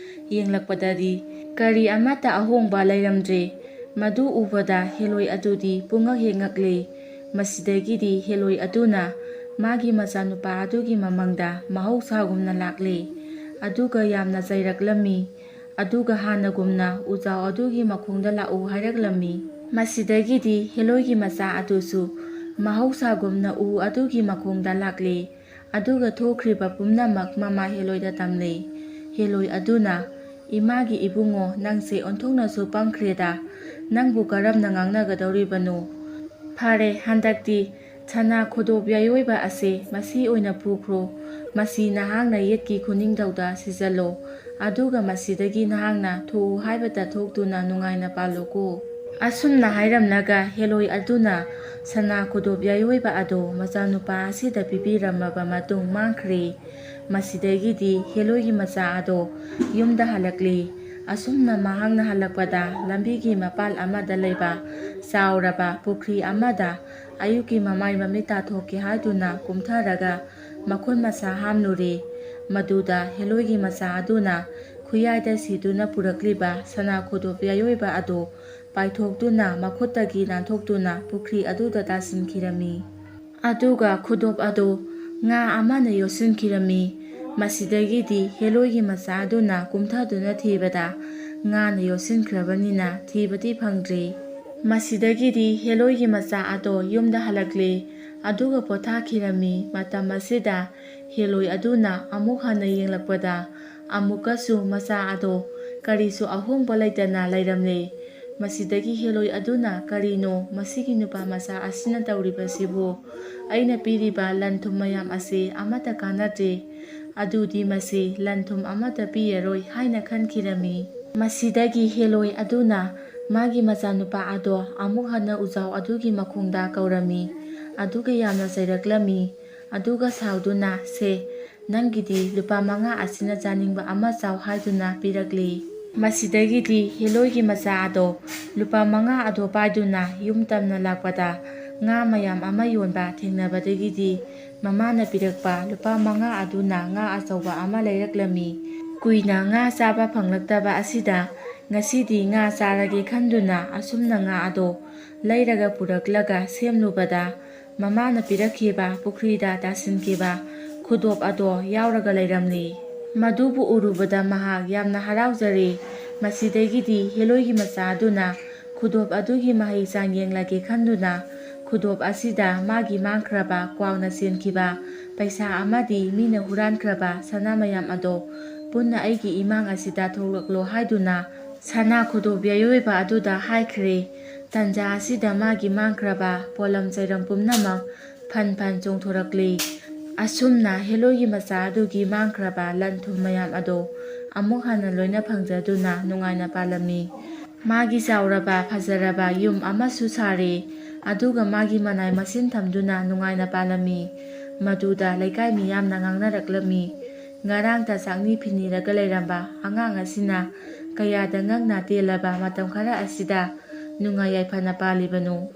ꯌꯦꯡꯂꯛꯄꯗꯗꯤ ꯀꯔꯤ ꯑꯃꯠꯇ ꯑꯍꯣꯡꯕ ꯂꯩꯔꯝꯗ꯭ꯔꯦ꯫ ꯃꯗꯨ ꯎꯕꯗ ꯍꯦꯂꯣꯏ ꯑꯗꯨꯗꯤ ꯄꯨꯡꯉꯛ ꯍꯦꯛ ꯉꯛꯂꯦ꯫ ꯃꯁꯤꯗꯒꯤꯗꯤ ꯍꯦꯂꯣꯏ ꯑꯗꯨꯅ ꯃꯥꯒꯤ ꯃꯆꯥꯅꯨꯄꯥ ꯑꯗꯨꯒꯤ ꯃꯃꯪꯗ ꯃꯍꯧꯁꯥꯒꯨꯝꯅ ꯂꯥꯛꯂꯦ꯫ ꯑꯗꯨꯒ ꯌꯥꯝꯅ ꯆꯩꯔꯛꯂꯝꯃꯤ꯫ ꯑꯗꯨꯒ ꯍꯥꯟꯅꯒꯨꯝꯅ ꯎꯖꯥꯎ ꯑꯗꯨꯒꯤ ꯃꯈꯣꯡꯗ ꯂꯥꯛꯎ ꯍꯥꯏꯔꯛꯂꯝꯃꯤ꯫ ꯃꯁꯤꯗꯒꯤꯗꯤ ꯍꯦꯂꯣꯏꯒꯤ ꯃꯆꯥ ꯑꯗꯨꯁꯨ ꯃꯍꯧꯁꯥꯒꯨꯝꯅ ꯎ ꯑꯗꯨꯒꯤ ꯃꯈꯣꯡꯗ ꯂꯥꯛꯂꯦ꯫ ꯑꯗꯨꯒ ꯊꯣꯛꯈ꯭ꯔꯤꯕ ꯄꯨꯝꯅꯃꯛ ꯃꯃꯥ ꯍꯦꯂꯣꯏꯗ ꯇꯝꯂꯦ꯫ ꯍꯦꯂꯣꯏ ꯑꯗꯨꯅ, "ꯏꯃꯥꯒꯤ ꯏꯕꯨꯡꯉꯣ, ꯅꯪꯁꯦ ꯑꯣꯟꯊꯣꯛꯅꯁꯨ ꯄꯪꯈ꯭ꯔꯦꯗ, ꯅꯪꯕꯨ ꯀꯔꯝꯅ ꯉꯥꯡꯅꯒꯗꯧꯔꯤꯕꯅꯣ? ꯐꯔꯦ, ꯍꯟꯗꯛꯇꯤ ꯁꯅꯥ ꯈꯨꯗꯣꯞ ꯌꯥꯏꯑꯣꯏꯕ ꯑꯁꯦ ꯃꯁꯤ ꯑꯣꯏꯅ ꯄꯨꯈ꯭ꯔꯣ꯫ ꯃꯁꯤ ꯅꯍꯥꯛꯅ ꯌꯦꯠꯀꯤ ꯈꯨꯅꯤꯡꯊꯧꯗ ꯁꯤꯖꯜꯂꯣ꯫ ꯑꯗꯨꯒ ꯃꯁꯤꯗꯒꯤ ꯅꯍꯥꯛꯅ ꯊꯣꯛꯎ ꯍꯥꯏꯕꯇ ꯊꯣꯛꯇꯨꯅ ꯅꯨꯡꯉꯥꯏꯅ ꯄꯥꯜꯂꯨꯀꯣ"꯫ ꯑꯁꯨꯝꯅ ꯍꯥꯏꯔꯝꯂꯒ ꯍꯦꯂꯣꯏ ꯑꯗꯨꯅ ꯁꯅꯥ ꯈꯨꯗꯣꯞ ꯌꯥꯏꯑꯣꯏꯕ ꯑꯗꯨ ꯃꯆꯥꯅꯨꯄꯥ ꯑꯁꯤꯗ ꯄꯤꯕꯤꯔꯝꯃꯕ ꯃꯇꯨꯡ ꯃꯥꯡꯈ꯭ꯔꯦ꯫ ꯃꯁꯤꯗꯒꯤꯗꯤ ꯍꯦꯂꯣꯏꯒꯤ ꯃꯆꯥ ꯑꯗꯣ ꯌꯨꯝꯗ ꯍꯜꯂꯛꯂꯤ꯫ ꯑꯁꯨꯝꯅ ꯃꯍꯥꯛꯅ ꯍꯜꯂꯛꯄꯗ ꯂꯝꯕꯤꯒꯤ ꯃꯄꯥꯜ ꯑꯃꯗ ꯂꯩꯕ ꯆꯥꯎꯔꯕ ꯄꯨꯈ꯭ꯔꯤ ꯑꯃꯗ ꯑꯌꯨꯛꯀꯤ ꯃꯃꯥꯏ ꯃꯃꯤꯠ ꯇꯥꯊꯣꯛꯀꯦ ꯍꯥꯏꯗꯨꯅ ꯀꯨꯝꯊꯔꯒ ꯃꯈꯨꯠ ꯃꯁꯥ ꯍꯥꯝꯂꯨꯔꯦ꯫ ꯃꯗꯨꯗ ꯍꯦꯂꯣꯏꯒꯤ ꯃꯆꯥ ꯑꯗꯨꯅ ꯈꯨꯌꯥꯏꯗ ꯁꯤꯗꯨꯅ ꯄꯨꯔꯛꯂꯤꯕ ꯁꯅꯥ ꯈꯨꯗꯣꯞ ꯌꯥꯏꯑꯣꯏꯕ ꯑꯗꯨ ꯄꯥꯏꯊꯣꯛꯇꯨꯅ ꯃꯈꯨꯠꯇꯒꯤ ꯅꯥꯟꯊꯣꯛꯇꯨꯅ ꯄꯨꯈ꯭ꯔꯤ ꯑꯗꯨꯗ ꯇꯥꯁꯤꯟꯈꯤꯔꯝꯃꯤ꯫ ꯑꯗꯨꯒ ꯈꯨꯗꯣꯞ ꯑꯗꯨ ꯉꯥ ꯑꯃꯅ ꯌꯣꯠꯁꯤꯟꯈꯤꯔꯝꯃꯤ꯫ ꯃꯁꯤꯗꯒꯤꯗꯤ ꯍꯦꯂꯣꯏꯒꯤ ꯃꯆꯥ ꯑꯗꯨꯅ ꯀꯨꯝꯊꯗꯨꯅ ꯊꯤꯕꯗ ꯉꯥꯅ ꯌꯣꯠꯁꯤꯟꯈ꯭ꯔꯕꯅꯤꯅ ꯊꯤꯕꯗꯤ ꯐꯪꯗ꯭ꯔꯦ꯫ ꯃꯁꯤꯗꯒꯤꯗꯤ ꯍꯦꯂꯣꯏꯒꯤ ꯃꯆꯥ ꯑꯗꯣ ꯌꯨꯝꯗ ꯍꯜꯂꯛꯂꯦ꯫ ꯑꯗꯨꯒ ꯄꯣꯊꯥꯈꯤꯔꯝꯃꯤ꯫ ꯃꯇꯝ ꯑꯁꯤꯗ ꯍꯦꯂꯣꯏ ꯑꯗꯨꯅ ꯑꯃꯨꯛ ꯍꯟꯅ ꯌꯦꯡꯂꯛꯄꯗ ꯑꯃꯨꯛꯀꯁꯨ ꯃꯆꯥ ꯑꯗꯣ ꯀꯔꯤꯁꯨ ꯑꯍꯣꯡꯕ ꯂꯩꯇꯅ ꯂꯩꯔꯝꯂꯦ꯫ ꯃꯁꯤꯗꯒꯤ ꯍꯦꯂꯣꯏ ꯑꯗꯨꯅ ꯀꯔꯤꯅꯣ ꯃꯁꯤꯒꯤ ꯅꯨꯄꯥ ꯃꯆꯥ ꯑꯁꯤꯅ ꯇꯧꯔꯤꯕꯁꯤꯕꯨ? ꯑꯩꯅ ꯄꯤꯔꯤꯕ ꯂꯟ ꯊꯨꯝ ꯃꯌꯥꯝ ꯑꯁꯤ ꯑꯃꯠꯇ ꯀꯥꯟꯅꯗ꯭ꯔꯦ꯫ ꯑꯗꯨꯗꯤ ꯃꯁꯤ ꯂꯟ ꯊꯨꯝ ꯑꯃꯠꯇ ꯄꯤꯔꯔꯣꯏ ꯍꯥꯏꯅ ꯈꯟꯈꯤꯔꯝꯃꯤ꯫ ꯃꯁꯤꯗꯒꯤ ꯍꯦꯂꯣꯏ ꯑꯗꯨꯅ ꯃꯥꯒꯤ ꯃꯆꯥꯅꯨꯄꯥ ꯑꯗꯣ ꯑꯃꯨꯛ ꯍꯟꯅ ꯎꯖꯥꯎ ꯑꯗꯨꯒꯤ ꯃꯈꯣꯡꯗ ꯀꯧꯔꯝꯃꯤ꯫ ꯑꯗꯨꯒ ꯌꯥꯝꯅ ꯆꯩꯔꯛꯂꯝꯃꯤ꯫ ꯑꯗꯨꯒ ꯁꯥꯎꯗꯨꯅ ꯁꯦ ꯅꯪꯒꯤꯗꯤ ꯂꯨꯄꯥ 5 ꯑꯁꯤꯅ ꯆꯥꯅꯤꯡꯕ ꯑꯃ ꯆꯥꯎ ꯍꯥꯏꯗꯨꯅ ꯄꯤꯔꯛꯂꯤ꯫ ꯃꯁꯤꯗꯒꯤꯗꯤ ꯍꯦꯂꯣꯏꯒꯤ ꯃꯆꯥ ꯑꯗꯣ ꯂꯨꯄꯥ 5 ꯑꯗꯣ ꯄꯥꯏꯗꯨꯅ ꯌꯨꯝ ꯇꯝꯅ ꯂꯥꯛꯄꯗ ꯉꯥ ꯃꯌꯥꯝ ꯑꯃ ꯌꯣꯟꯕ ꯊꯦꯡꯅꯕꯗꯒꯤꯗꯤ ꯃꯃꯥꯅ ꯄꯤꯔꯛꯄ ꯂꯨꯄꯥ 5 ꯑꯗꯨꯅ ꯉꯥ ꯑꯆꯧꯕ ꯑꯃ ꯂꯩꯔꯛꯂꯝꯃꯤ꯫ ꯀꯨꯏꯅ ꯉꯥ ꯆꯥꯕ ꯐꯪꯂꯛꯇꯕ ꯑꯁꯤꯗ ꯉꯁꯤꯗꯤ ꯉꯥ ꯆꯥꯔꯒꯦ ꯈꯟꯗꯨꯅ ꯑꯁꯨꯝꯅ ꯉꯥ ꯑꯗꯣ ꯂꯩꯔꯒ ꯄꯨꯔꯛꯂꯒ ꯁꯦꯝꯂꯨꯕꯗ ꯃꯃꯥꯅ ꯄꯤꯔꯛꯈꯤꯕ ꯄꯨꯈ꯭ꯔꯤꯗ ꯇꯥꯁꯤꯟꯈꯤꯕ ꯈꯨꯗꯣꯞ ꯑꯗꯣ ꯌꯥꯎꯔꯒ ꯂꯩꯔꯝꯂꯦ꯫ ꯃꯗꯨꯕꯨ ꯎꯔꯨꯕꯗ ꯃꯍꯥꯛ ꯌꯥꯝꯅ ꯍꯔꯥꯎꯖꯔꯦ꯫ ꯃꯁꯤꯗꯒꯤꯗꯤ ꯍꯦꯂꯣꯏꯒꯤ ꯃꯆꯥ ꯑꯗꯨꯅ ꯈꯨꯗꯣꯞ ꯑꯗꯨꯒꯤ ꯃꯍꯩ ꯆꯥꯡ ꯌꯦꯡꯂꯒꯦ ꯈꯟꯗꯨꯅ ꯈꯨꯗꯣꯞ ꯑꯁꯤꯗ ꯃꯥꯒꯤ ꯃꯥꯡꯈ꯭ꯔꯕ ꯀ꯭ꯋꯥꯛꯅ ꯆꯦꯟꯈꯤꯕ ꯄꯩꯁꯥ ꯑꯃꯗꯤ ꯃꯤꯅ ꯍꯨꯔꯥꯟꯈ꯭ꯔꯕ ꯁꯅꯥ ꯃꯌꯥꯝ ꯑꯗꯣ ꯄꯨꯟꯅ ꯑꯩꯒꯤ ꯏꯃꯥꯡ ꯑꯁꯤꯗ ꯊꯣꯛꯂꯛꯂꯣ ꯍꯥꯏꯗꯨꯅ ꯁꯅꯥ ꯈꯨꯗꯣꯞ ꯌꯥꯏꯑꯣꯏꯕ ꯑꯗꯨꯗ ꯍꯥꯏꯈ꯭ꯔꯦ꯫ ꯇꯟꯖꯥ ꯑꯁꯤꯗ ꯃꯥꯒꯤ ꯃꯥꯡꯈ꯭ꯔꯕ ꯄꯣꯠꯂꯝ ꯆꯩꯔꯝ ꯄꯨꯝꯅꯃꯛ ꯐꯟ ꯐꯟ ꯆꯣꯡꯊꯣꯔꯛꯂꯦ꯫ ꯑꯁꯨꯝꯅ ꯍꯦꯂꯣꯏꯒꯤ ꯃꯆꯥ ꯑꯗꯨꯒꯤ ꯃꯥꯡꯈ꯭ꯔꯕ ꯂꯟ ꯊꯨꯝ ꯃꯌꯥꯝ ꯑꯗꯣ ꯑꯃꯨꯛ ꯍꯟꯅ ꯂꯣꯏꯅ ꯐꯪꯖꯗꯨꯅ ꯅꯨꯡꯉꯥꯏꯅ ꯄꯥꯜꯂꯝꯃꯤ꯫ ꯃꯥꯒꯤ ꯆꯥꯎꯔꯕ ꯐꯖꯔꯕ ꯌꯨꯝ ꯑꯃꯁꯨ ꯁꯥꯔꯦ꯫ ꯑꯗꯨꯒ ꯃꯥꯒꯤ ꯃꯅꯥꯏ ꯃꯁꯤꯟ ꯊꯝꯗꯨꯅ ꯅꯨꯡꯉꯥꯏꯅ ꯄꯥꯜꯂꯝꯃꯤ꯫ ꯃꯗꯨꯗ ꯂꯩꯀꯥꯏ ꯃꯤꯌꯥꯝꯅ ꯉꯥꯡꯅꯔꯛꯂꯝꯃꯤ, ꯉꯔꯥꯡꯇ ꯆꯥꯛꯅꯤ ꯐꯤꯟꯅꯤꯔꯒ ꯂꯩꯔꯝꯕ ꯑꯉꯥꯡ ꯑꯁꯤꯅ ꯀꯌꯥꯗ ꯉꯛꯅ ꯇꯦꯜꯂꯕ ꯃꯇꯝ ꯈꯔ ꯑꯁꯤꯗ ꯅꯨꯡꯉꯥꯏ ꯌꯥꯏꯐꯅ ꯄꯥꯜꯂꯤꯕꯅꯣ?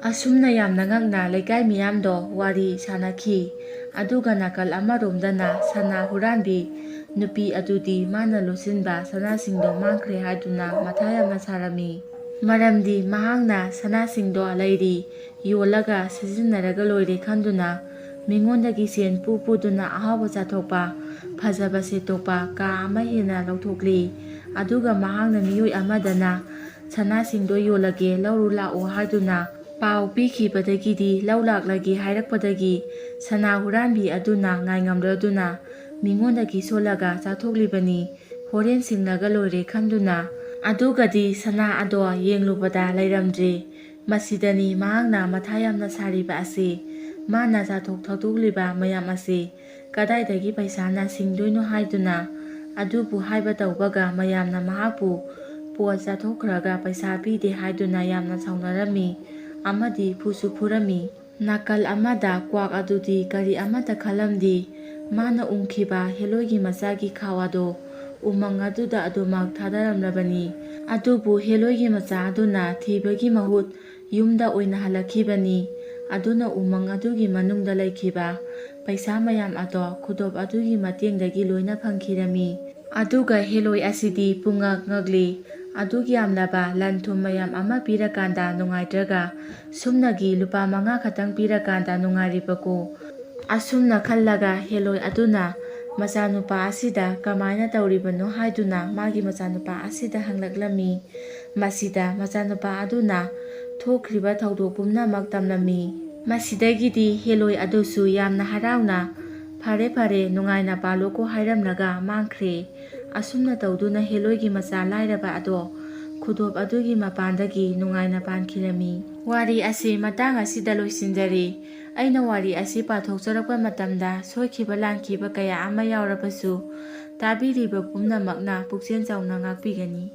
ꯑꯁꯨꯝꯅ ꯌꯥꯝꯅ ꯉꯛꯅ ꯂꯩꯀꯥꯏ ꯃꯤꯌꯥꯝꯗꯣ ꯋꯥꯔꯤ ꯁꯥꯅꯈꯤ꯫ ꯑꯗꯨꯒ ꯅꯥꯀꯜ ꯑꯃꯔꯣꯝꯗꯅ ꯁꯅꯥ ꯍꯨꯔꯥꯟꯕꯤ ꯅꯨꯄꯤ ꯑꯗꯨꯗꯤ ꯃꯥꯅ ꯂꯣꯠꯁꯤꯟꯕ ꯁꯅꯥꯁꯤꯡꯗꯣ ꯃꯥꯡꯈ꯭ꯔꯦ ꯍꯥꯏꯗꯨꯅ ꯃꯊꯥ ꯌꯥꯝꯅ ꯁꯥꯔꯝꯃꯤ꯫ ꯃꯔꯝꯗꯤ ꯃꯍꯥꯛꯅ ꯁꯅꯥꯁꯤꯡꯗꯣ ꯂꯩꯔꯤ, ꯌꯣꯜꯂꯒ ꯁꯤꯖꯤꯟꯅꯔꯒ ꯂꯣꯏꯔꯦ ꯈꯟꯗꯨꯅ ꯃꯤꯉꯣꯟꯗꯒꯤ ꯁꯦꯟ ꯄꯨꯗꯨꯅ ꯑꯍꯥꯎꯕ ꯆꯥꯊꯣꯛꯄ, ꯐꯖꯕ ꯁꯦꯠꯇꯣꯛꯄ, ꯀꯥ ꯑꯃ ꯍꯦꯟꯅ ꯂꯧꯊꯣꯛꯂꯤ꯫ ꯑꯗꯨꯒ ꯃꯍꯥꯛꯅ ꯃꯤꯑꯣꯏ ꯑꯃꯗꯅ ꯁꯅꯥꯁꯤꯡꯗꯣ ꯌꯣꯜꯂꯒꯦ ꯂꯧꯔꯨ ꯂꯥꯛꯑꯣ ꯍꯥꯏꯗꯨꯅ ꯄꯥꯎ ꯄꯤꯈꯤꯕꯗꯒꯤꯗꯤ ꯂꯧ ꯂꯥꯛꯂꯒꯦ ꯍꯥꯏꯔꯛꯄꯗꯒꯤ ꯁꯅꯥ ꯍꯨꯔꯥꯟꯕꯤ ꯑꯗꯨꯅ ꯉꯥꯏꯉꯝꯗꯗꯨꯅ ꯃꯤꯉꯣꯟꯗꯒꯤ ꯁꯣꯜꯂꯒ ꯆꯥꯊꯣꯛꯂꯤꯕꯅꯤ꯫ ꯍꯣꯔꯦꯟ ꯁꯤꯡꯂꯒ ꯂꯣꯏꯔꯦ ꯈꯟꯗꯨꯅ ꯑꯗꯨꯒꯗꯤ ꯁꯅꯥ ꯑꯗꯣ ꯌꯦꯡꯂꯨꯕꯗ ꯂꯩꯔꯝꯗ꯭ꯔꯦ꯫ ꯃꯁꯤꯗꯅꯤ ꯃꯍꯥꯛꯅ ꯃꯊꯥ ꯌꯥꯝꯅ ꯁꯥꯔꯤꯕ ꯑꯁꯤ꯫ ꯃꯥꯅ ꯆꯥꯊꯣꯛ ꯊꯛꯇꯣꯛꯂꯤꯕ ꯃꯌꯥꯝ ꯑꯁꯤ ꯀꯗꯥꯏꯗꯒꯤ ꯄꯩꯁꯥꯅ ꯁꯤꯡꯗꯣꯏꯅꯣ ꯍꯥꯏꯗꯨꯅ꯫ ꯑꯗꯨꯕꯨ ꯍꯥꯏꯕ ꯇꯧꯕꯒ ꯃꯌꯥꯝꯅ ꯃꯍꯥꯛꯄꯨ ꯄꯣꯠ ꯆꯥꯊꯣꯛꯈ꯭ꯔꯒ ꯄꯩꯁꯥ ꯄꯤꯗꯦ ꯍꯥꯏꯗꯨꯅ ꯌꯥꯝꯅ ꯁꯥꯎꯅꯔꯝꯃꯤ ꯑꯃꯗꯤ ꯐꯨꯁꯨ ꯐꯨꯔꯝꯃꯤ꯫ ꯅꯥꯀꯜ ꯑꯃꯗ ꯀ꯭ꯋꯥꯛ ꯑꯗꯨꯗꯤ ꯀꯔꯤ ꯑꯃꯠꯇ ꯈꯜꯂꯝꯗꯦ꯫ ꯃꯥꯅ ꯎꯝꯈꯤꯕ ꯍꯦꯂꯣꯏꯒꯤ ꯃꯆꯥꯒꯤ ꯈꯥꯎ ꯑꯗꯣ ꯎꯃꯪ ꯑꯗꯨꯗ ꯑꯗꯨꯃꯛ ꯊꯥꯗꯔꯝꯂꯕꯅꯤ꯫ ꯑꯗꯨꯕꯨ ꯍꯦꯂꯣꯏꯒꯤ ꯃꯆꯥ ꯑꯗꯨꯅ ꯊꯤꯕꯒꯤ ꯃꯍꯨꯠ ꯌꯨꯝꯗ ꯑꯣꯏꯅ ꯍꯜꯂꯛꯈꯤꯕꯅꯤ꯫ ꯑꯗꯨꯅ ꯎꯃꯪ ꯑꯗꯨꯒꯤ ꯃꯅꯨꯡꯗ ꯂꯩꯈꯤꯕ ꯄꯩꯁꯥ ꯃꯌꯥꯝ ꯑꯗꯣ ꯈꯨꯗꯣꯞ ꯑꯗꯨꯒꯤ ꯃꯇꯦꯡꯗꯒꯤ ꯂꯣꯏꯅ ꯐꯪꯈꯤꯔꯝꯃꯤ꯫ ꯑꯗꯨꯒ ꯍꯦꯂꯣꯏ ꯑꯁꯤꯗꯤ ꯄꯨꯡꯉꯛ ꯉꯛꯂꯤ꯫ ꯑꯗꯨꯛ ꯌꯥꯝꯂꯕ ꯂꯟ ꯊꯨꯝ ꯃꯌꯥꯝ ꯑꯃ ꯄꯤꯔꯀꯥꯟꯗ ꯅꯨꯡꯉꯥꯏꯇ꯭ꯔꯒ ꯁꯨꯝꯅꯒꯤ ꯂꯨꯄꯥ 5 ꯈꯛꯇꯪ ꯄꯤꯔꯀꯥꯟꯗ ꯅꯨꯡꯉꯥꯏꯔꯤꯕꯀꯣ? ꯑꯁꯨꯝꯅ ꯈꯜꯂꯒ ꯍꯦꯂꯣꯏ ꯑꯗꯨꯅ ꯃꯆꯥꯅꯨꯄꯥ ꯑꯁꯤꯗ ꯀꯃꯥꯏꯅ ꯇꯧꯔꯤꯕꯅꯣ ꯍꯥꯏꯗꯨꯅ ꯃꯥꯒꯤ ꯃꯆꯥꯅꯨꯄꯥ ꯑꯁꯤꯗ ꯍꯪꯂꯛꯂꯝꯃꯤ꯫ ꯃꯁꯤꯗ ꯃꯆꯥꯅꯨꯄꯥ ꯑꯗꯨꯅ ꯊꯣꯛꯈ꯭ꯔꯤꯕ ꯊꯧꯗꯣꯛ ꯄꯨꯝꯅꯃꯛ ꯇꯝꯂꯝꯃꯤ꯫ ꯃꯁꯤꯗꯒꯤꯗꯤ ꯍꯦꯂꯣꯏ ꯑꯗꯨꯁꯨ ꯌꯥꯝꯅ ꯍꯔꯥꯎꯅ ꯐꯔꯦ ꯐꯔꯦ ꯅꯨꯡꯉꯥꯏꯅ ꯄꯥꯜꯂꯣꯀꯣ ꯍꯥꯏꯔꯝꯂꯒ ꯃꯥꯡꯈ꯭ꯔꯦ꯫ ꯑꯁꯨꯝꯅ ꯇꯧꯗꯨꯅ ꯍꯦꯂꯣꯏꯒꯤ ꯃꯆꯥ ꯂꯥꯏꯔꯕ ꯑꯗꯣ ꯈꯨꯗꯣꯞ ꯑꯗꯨꯒꯤ ꯃꯄꯥꯟꯗꯒꯤ ꯅꯨꯡꯉꯥꯏꯅ ꯄꯥꯟꯈꯤꯔꯝꯃꯤ꯫ ꯋꯥꯔꯤ ꯑꯁꯤ ꯃꯇꯥꯡ ꯑꯁꯤꯗ ꯂꯣꯏꯁꯤꯟꯖꯔꯦ꯫ ꯑꯩꯅ ꯋꯥꯔꯤ ꯑꯁꯤ ꯄꯥꯊꯣꯛꯆꯔꯛꯄ ꯃꯇꯝꯗ ꯁꯣꯏꯈꯤꯕ ꯂꯥꯟꯈꯤꯕ ꯀꯌꯥ ꯑꯃ ꯌꯥꯎꯔꯕꯁꯨ ꯇꯥꯕꯤꯔꯤꯕ ꯄꯨꯝꯅꯃꯛꯅ ꯄꯨꯛꯆꯦꯜ ꯆꯥꯎꯅ ꯉꯥꯛꯄꯤꯒꯅꯤ꯫